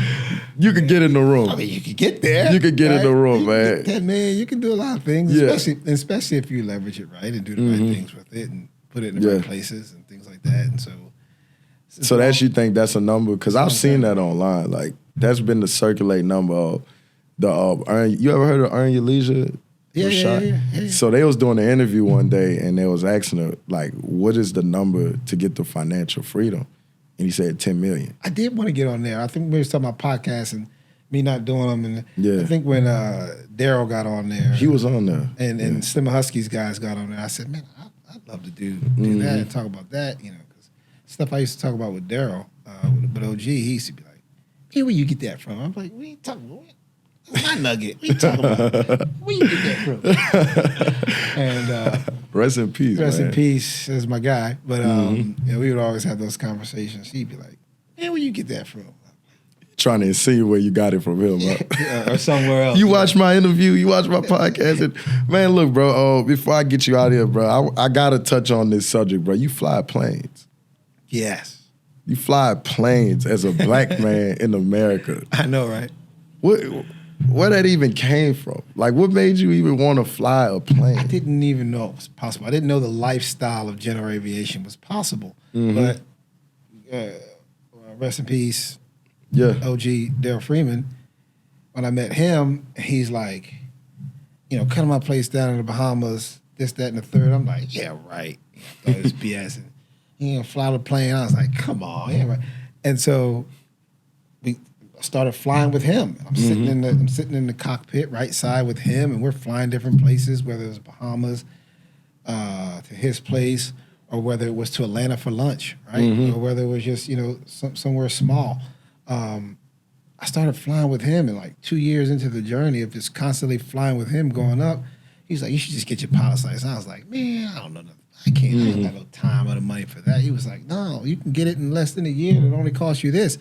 you could get in the room. I mean, you could get there. You could get in the room, man. 10 million, you can do a lot of things, especially if you leverage it right and do the right things with it and put it in the right places and things like that. And so that you think that's a number? Because I've seen that online. Like that's been the circulating number of the you ever heard of Earn Your Leisure? Yeah. So they was doing an interview one day and they was asking her, like, what is the number to get the financial freedom? And he said 10 million. I did want to get on there. I think we were talking about podcasts and me not doing them. And I think when Daryl got on there. He was on there. And Slim Husky's guys got on there. I said, man, I'd love to do that and talk about that, you know, because stuff I used to talk about with Daryl, with OG, he used to be like, hey, where you get that from? I'm like, what are you talking about? That's my nugget. What are you talking about? Where you get that from? And rest in peace. Rest in peace. That's my guy. But we would always have those conversations. He'd be like, "Man, where you get that from?" Trying to insinuate you got it from him, or somewhere else. You watch my interview. You watch my podcast. And, man, look, bro. Before I get you out of here, bro, I gotta touch on this subject, bro. You fly planes. Yes. You fly planes as a black man in America. I know, right? Where that even came from? Like, what made you even want to fly a plane? I didn't even know it was possible. I didn't know the lifestyle of general aviation was possible. But rest in peace, OG Daryl Freeman. When I met him, he's like, come to my place down in the Bahamas, this, that, and the third. I'm like, yeah, right. I thought it was BS. And he fly the plane. I was like, come on, yeah, right. And so we started flying with him. I'm sitting in the cockpit right side with him, and we're flying different places, whether it's Bahamas to his place, or whether it was to Atlanta for lunch, right? Or whether it was just somewhere small. I started flying with him, and like 2 years into the journey of just constantly flying with him, going up, he's like, "You should just get your pilot's license." I was like, "Man, I don't know nothing. I can't. I don't have no time or the money for that." He was like, "No, you can get it in less than a year. It only costs you this."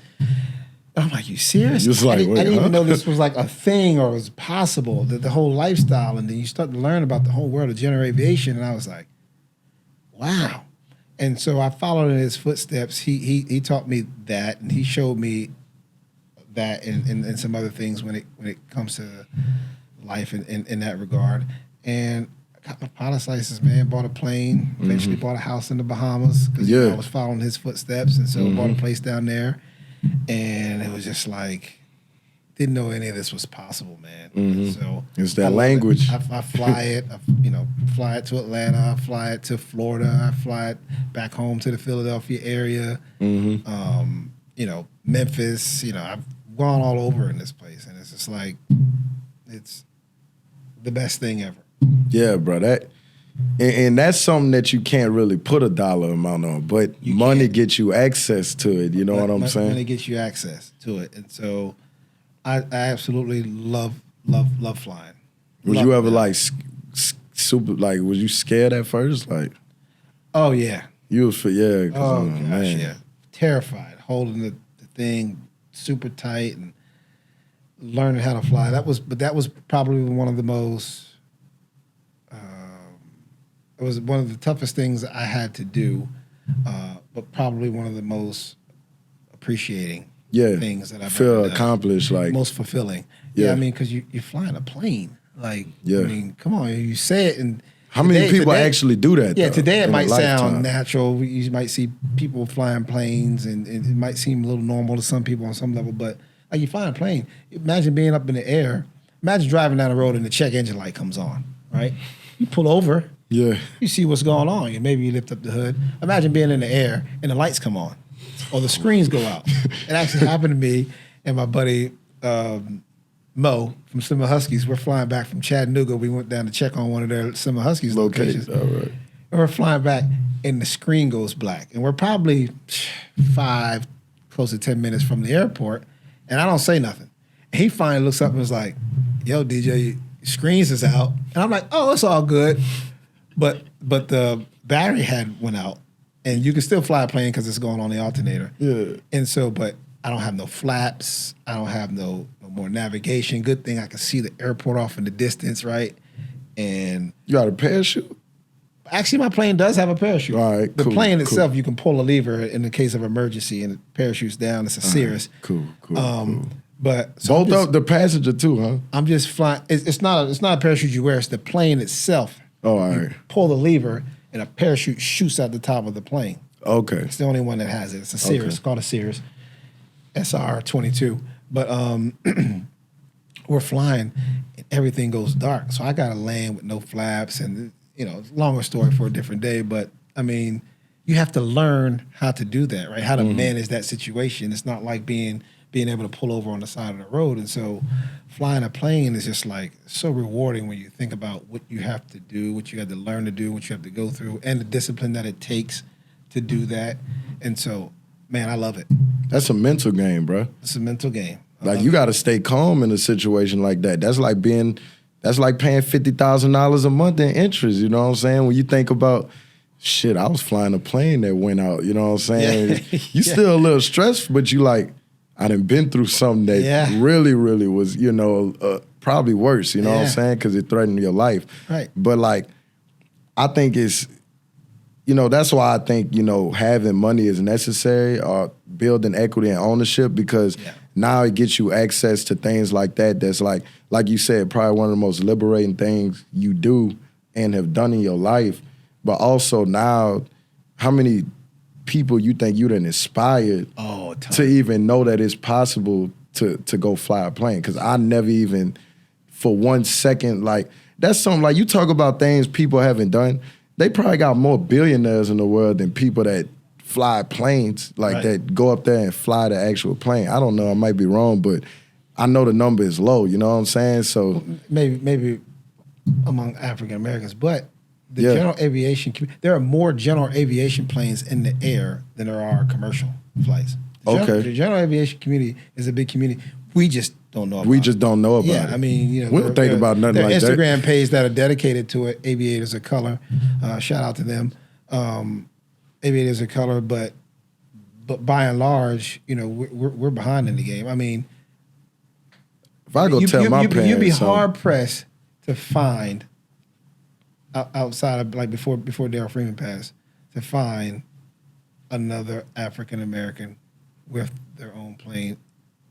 I'm like, "You serious?" I didn't even know this was like a thing or was possible, the whole lifestyle. And then you start to learn about the whole world of general aviation. And I was like, wow. And so I followed in his footsteps. He taught me that, and he showed me that and some other things when it comes to life in that regard. And I got my pilot's license, man, bought a plane, eventually bought a house in the Bahamas because I was following his footsteps. And so bought a place down there. And it was just like, didn't know any of this was possible, man. So it's that language. I fly it, fly it to Atlanta, I fly it to Florida, I fly it back home to the Philadelphia area, Memphis. I've gone all over in this place, and it's just like, it's the best thing ever. Yeah, bro. And that's something that you can't really put a dollar amount on, but money gets you access to it. You know what I'm saying? Money gets you access to it, and so I absolutely love flying. Was you ever like super? Like, was you scared at first? Like, oh yeah, you was oh gosh, man. Yeah, terrified, holding the thing super tight and learning how to fly. That was probably one of the most. It was one of the toughest things I had to do, but probably one of the most appreciating things that I've feel ever done. Accomplished, like most fulfilling. Yeah, I mean, because you're flying a plane. Like, I mean, come on, you say it, and how many people actually do that? Yeah, though, today it might sound natural. You might see people flying planes, and it might seem a little normal to some people on some level. But like, you fly a plane, imagine being up in the air imagine driving down the road and the check engine light comes on, right? You pull over. Yeah. You see what's going on. Maybe you lift up the hood. Imagine being in the air and the lights come on or the screens go out. It actually happened to me and my buddy Mo from Summer Huskies. We're flying back from Chattanooga. We went down to check on one of their Summer Huskies locations. All right. And we're flying back and the screen goes black. And we're probably 5, close to 10 minutes from the airport. And I don't say nothing. And he finally looks up and was like, yo, DJ, screens is out. And I'm like, oh, it's all good. But the battery had went out, and you can still fly a plane because it's going on the alternator. Yeah. And so, but I don't have no flaps. I don't have no more navigation. Good thing I can see the airport off in the distance, right? And you got a parachute? Actually, my plane does have a parachute. All right, the plane itself, you can pull a lever in the case of emergency, and it parachutes down. It's a Cirrus. Cool. But so both the passenger too, huh? I'm just flying. It's not a parachute you wear. It's the plane itself. Oh, all right. Pull the lever, and a parachute shoots out the top of the plane. Okay. It's the only one that has it. It's a Cirrus. It's called a Cirrus SR-22. But we're flying, and everything goes dark. So I got to land with no flaps, and longer story for a different day. But I mean, you have to learn how to do that, right? How to manage that situation. It's not like being able to pull over on the side of the road. And so flying a plane is just like so rewarding when you think about what you have to do, what you have to learn to do, what you have to go through, and the discipline that it takes to do that. And so, man, I love it. That's a mental game, bro. It's a mental game. Like, you got to stay calm in a situation like that. That's like paying $50,000 a month in interest, you know what I'm saying? When you think about, shit, I was flying a plane that went out, you know what I'm saying? Yeah. You still a little stressed, but you like, I done been through something that really, really was, probably worse, you know what I'm saying? Because it threatened your life. Right. But like, I think it's, that's why I think, having money is necessary or building equity and ownership, because now it gets you access to things like that. That's like you said, probably one of the most liberating things you do and have done in your life. But also now, how many people you think you done inspired to even know that it's possible to go fly a plane? Because I never even, for 1 second, like, that's something, like, you talk about things people haven't done. They probably got more billionaires in the world than people that fly planes, like that go up there and fly the actual plane. I don't know, I might be wrong, but I know the number is low, you know what I'm saying? So maybe among African Americans, but the general aviation, there are more general aviation planes in the air than there are commercial flights. The general aviation community is a big community. We just don't know about it. We just don't know about it. I mean, we don't think about nothing like that. Instagram page that are dedicated to it, Aviators of Color. Shout out to them. Aviators of Color, but by and large, we're behind in the game. I mean, if I go tell my parents, you'd be hard pressed to find outside of, like, before Darryl Freeman passed, to find another African American with their own plane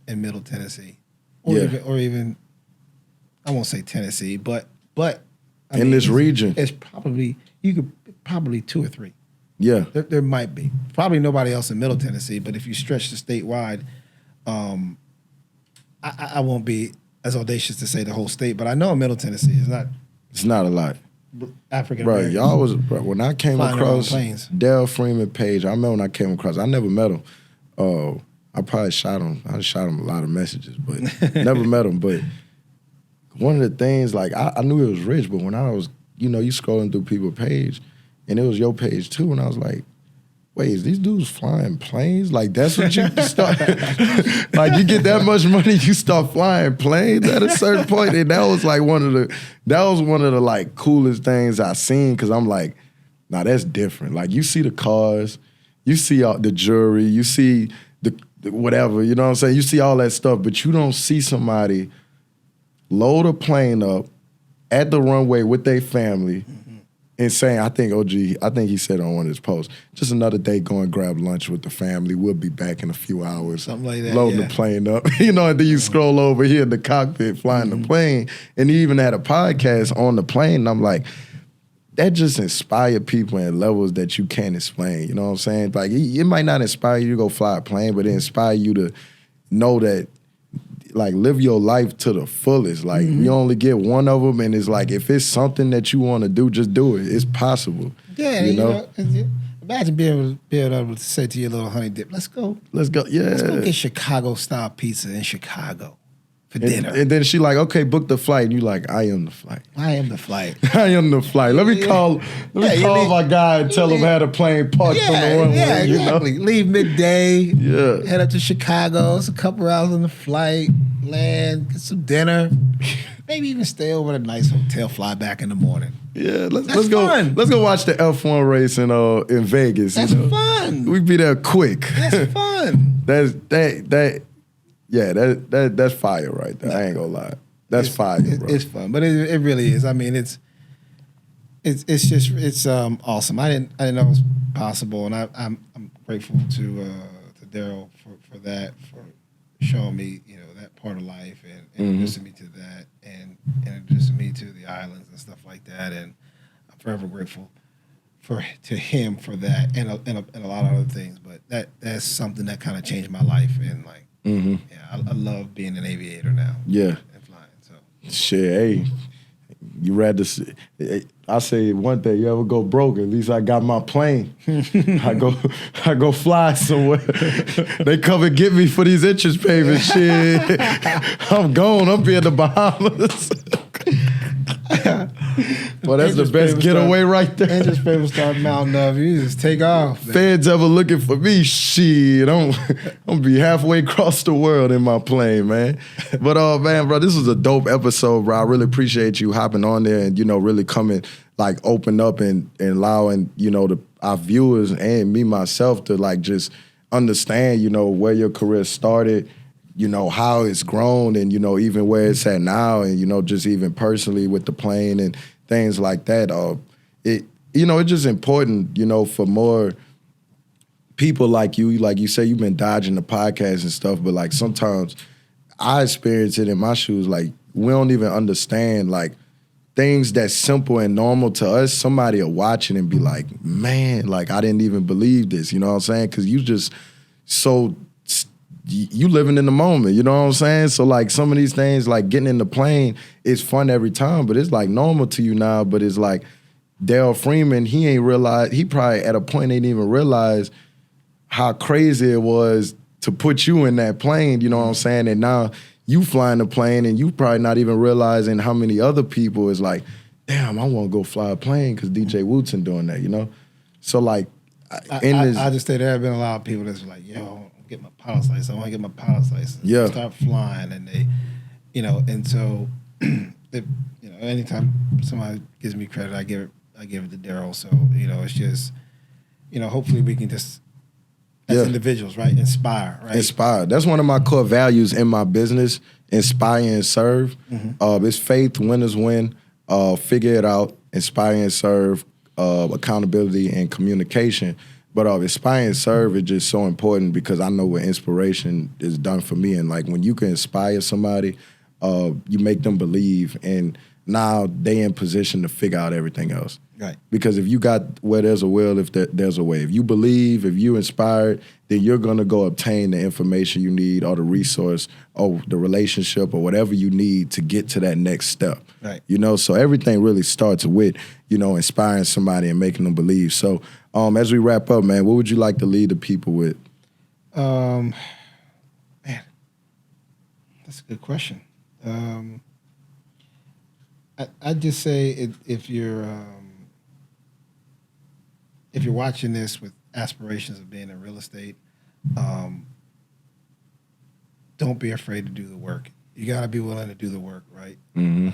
in Middle Tennessee, or even I won't say Tennessee, but in this region, it's probably 2 or 3. Yeah, there might be probably nobody else in Middle Tennessee, but if you stretch the statewide, I won't be as audacious to say the whole state, but I know in Middle Tennessee it's not a lot. African American. Right, y'all was when I came across Darryl Freeman page. I remember when I came across. I never met him. I probably shot him. I shot him a lot of messages, but never met him. But one of the things, like, I knew he was rich, but when I was, you scrolling through people's page, and it was your page too, and I was like, wait, is these dudes flying planes? Like, that's what you start, like, you get that much money, you start flying planes at a certain point. And that was like one of the like coolest things I seen, because I'm like, nah, that's different. Like, you see the cars, you see all the jewelry, you see the whatever, you know what I'm saying? You see all that stuff, but you don't see somebody load a plane up at the runway with their family and saying, I think he said on one of his posts, just another day going grab lunch with the family. We'll be back in a few hours. Something like that. Loading the plane up. And then you scroll over here in the cockpit flying the plane. And he even had a podcast on the plane. And I'm like, that just inspired people at levels that you can't explain. You know what I'm saying? Like, it might not inspire you to go fly a plane, but it inspire you to know that like live your life to the fullest. Like you only get one of them, and it's like if it's something that you want to do, just do it. It's possible. Yeah, you know. Imagine being able to say to your little honey dip, let's go. Yeah. Let's go get Chicago-style pizza in Chicago for dinner. And then she like, okay, book the flight. And you like, I am the flight. I am the flight. I am the flight. Let me call my guy and tell him how to plane parked on the runway. Yeah, exactly. You know? Leave midday. Yeah. Head up to Chicago. It's a couple hours on the flight. Land. Get some dinner. Maybe even stay over at a nice hotel. Fly back in the morning. Yeah, let's go. Let's go watch the F1 race in Vegas. That's fun. We be there quick. That's fun. That's fire right there. I ain't gonna lie. That's fire, bro. It's fun, but it really is. I mean, it's awesome. I didn't know it was possible, and I'm grateful to Daryl for that, for showing me that part of life and introducing me to that and introducing me to the islands and stuff like that. And I'm forever grateful to him for that and a lot of other things. But that's something that kind of changed my life. And like, I love being an aviator now. Yeah. And flying. So shit, hey, you rather I say one thing, you ever go broke, at least I got my plane. I go fly somewhere. They come and get me for these interest payments. Shit. I'm gone. I'm be in the Bahamas. Well, that's the best getaway right there. Interest payments start mounting up. You just take off. Man. Feds ever looking for me? Shit, I'm be halfway across the world in my plane, man. But man, bro, this was a dope episode, bro. I really appreciate you hopping on there and really coming, like, open up and allowing our viewers and me myself to like just understand where your career started, how it's grown, and even where it's at now, and just even personally with the plane and things like that. It's just important, for more people like you say, you've been dodging the podcast and stuff, but like sometimes I experience it in my shoes. Like we don't even understand like things that's simple and normal to us. Somebody will watch it and be like, man, like I didn't even believe this. You know what I'm saying? Because you just you living in the moment, you know what I'm saying? So like some of these things, like getting in the plane, is fun every time, but it's like normal to you now. But it's like Dale Freeman, he ain't realized, he probably at a point ain't even realize how crazy it was to put you in that plane, you know what I'm saying? And now you flying the plane and you probably not even realizing how many other people is like, damn, I want to go fly a plane because DJ Wootson doing that, So like, I just say there have been a lot of people that's like, yo, get my pilot's license. I want to get my pilot's license. Yeah. Start flying, and they, and so, anytime somebody gives me credit, I give it to Daryl. So it's just, hopefully we can just as individuals, right, inspire, right. Inspire. That's one of my core values in my business. Inspire and serve. It's faith. Winners win. Figure it out. Inspire and serve. Accountability and communication. But inspire and serve is just so important because I know what inspiration is done for me. And like when you can inspire somebody, you make them believe, and now they in position to figure out everything else. Right. Because if you got where there's a will, if there's a way. If you believe, if you inspired, then you're gonna go obtain the information you need or the resource or the relationship or whatever you need to get to that next step. Right. So everything really starts with, inspiring somebody and making them believe. So as we wrap up, man, what would you like to lead the people with? Man, that's a good question. I'd just say if you're watching this with aspirations of being in real estate, don't be afraid to do the work. You got to be willing to do the work, right? Mm-hmm.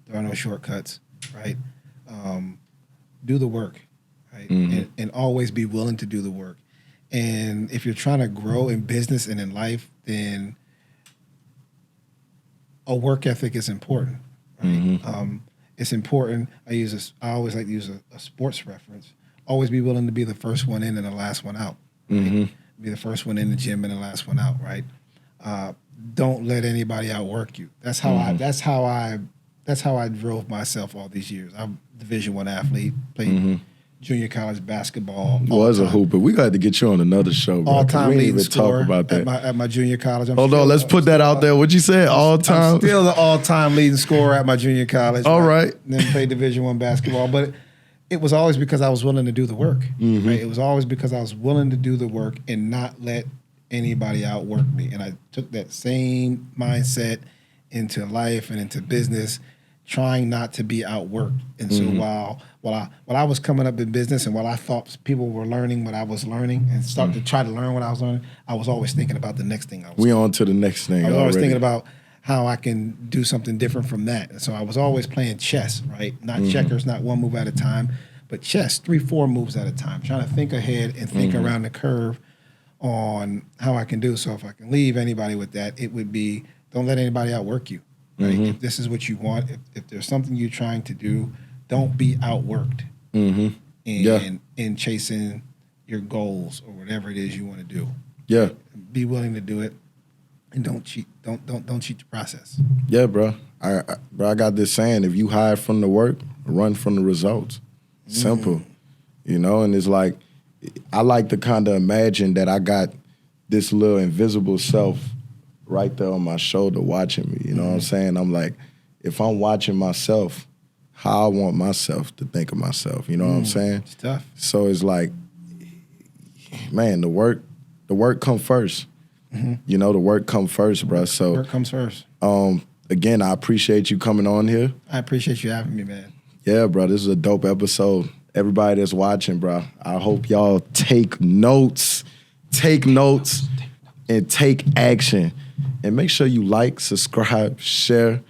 There are no shortcuts, right? Do the work, right? Mm-hmm. And always be willing to do the work. And if you're trying to grow in business and in life, then a work ethic is important, right? Mm-hmm. It's important. I always like to use a sports reference. Always be willing to be the first one in and the last one out. Right? Mm-hmm. Be the first one in the gym and the last one out, right? Don't let anybody outwork you. That's how I drove myself all these years. I'm a Division I athlete, played junior college basketball. Was a hooper. We got to get you on another show, bro. All-time we leading even scorer talk about that. at my junior college. Hold on, let's put that out there. What'd you say? All-time? I'm still the all-time leading scorer at my junior college. All right. And then played Division I basketball. But it was always because I was willing to do the work. Mm-hmm. Right? It was always because I was willing to do the work and not let anybody outwork me. And I took that same mindset into life and into business, trying not to be outworked. And so while I was coming up in business and while I thought people were learning what I was learning and starting to try to learn what I was learning, I was always thinking about the next thing I was doing. On to the next thing. I was always thinking about how I can do something different from that. And so I was always playing chess, right? Not checkers, not one move at a time, but chess, 3-4 moves at a time, trying to think ahead and think around the curve on how I can do. So if I can leave anybody with that, it would be, don't let anybody outwork you. Right? If this is what you want, if there's something you're trying to do, don't be outworked in chasing your goals or whatever it is you want to do. Yeah. Be willing to do it and don't cheat. Don't cheat the process. Yeah, bro. I got this saying, if you hide from the work, run from the results. Simple. You know, and it's like, I like to kind of imagine that I got this little invisible self right there on my shoulder watching me. You know what I'm saying? I'm like, if I'm watching myself, how I want myself to think of myself. You know what I'm saying? It's tough. So it's like, man, the work come first. You know, the work come first, bro. So work comes first. Again, I appreciate you coming on here. I appreciate you having me, man. Yeah, bro, this is a dope episode. Everybody that's watching, bro, I hope y'all take notes, and take action. And make sure you like, subscribe, share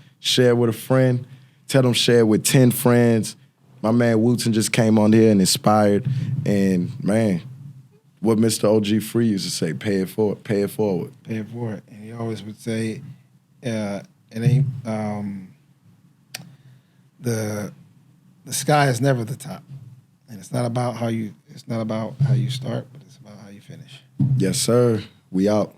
with a friend. Tell them share with 10 friends. My man Wootson just came on here and inspired. And, man, what Mr. OG Free used to say, pay it forward. Pay it forward. And he always would say, it ain't, the sky is never the top. And it's not about how you start, but it's about how you finish. Yes, sir. We out.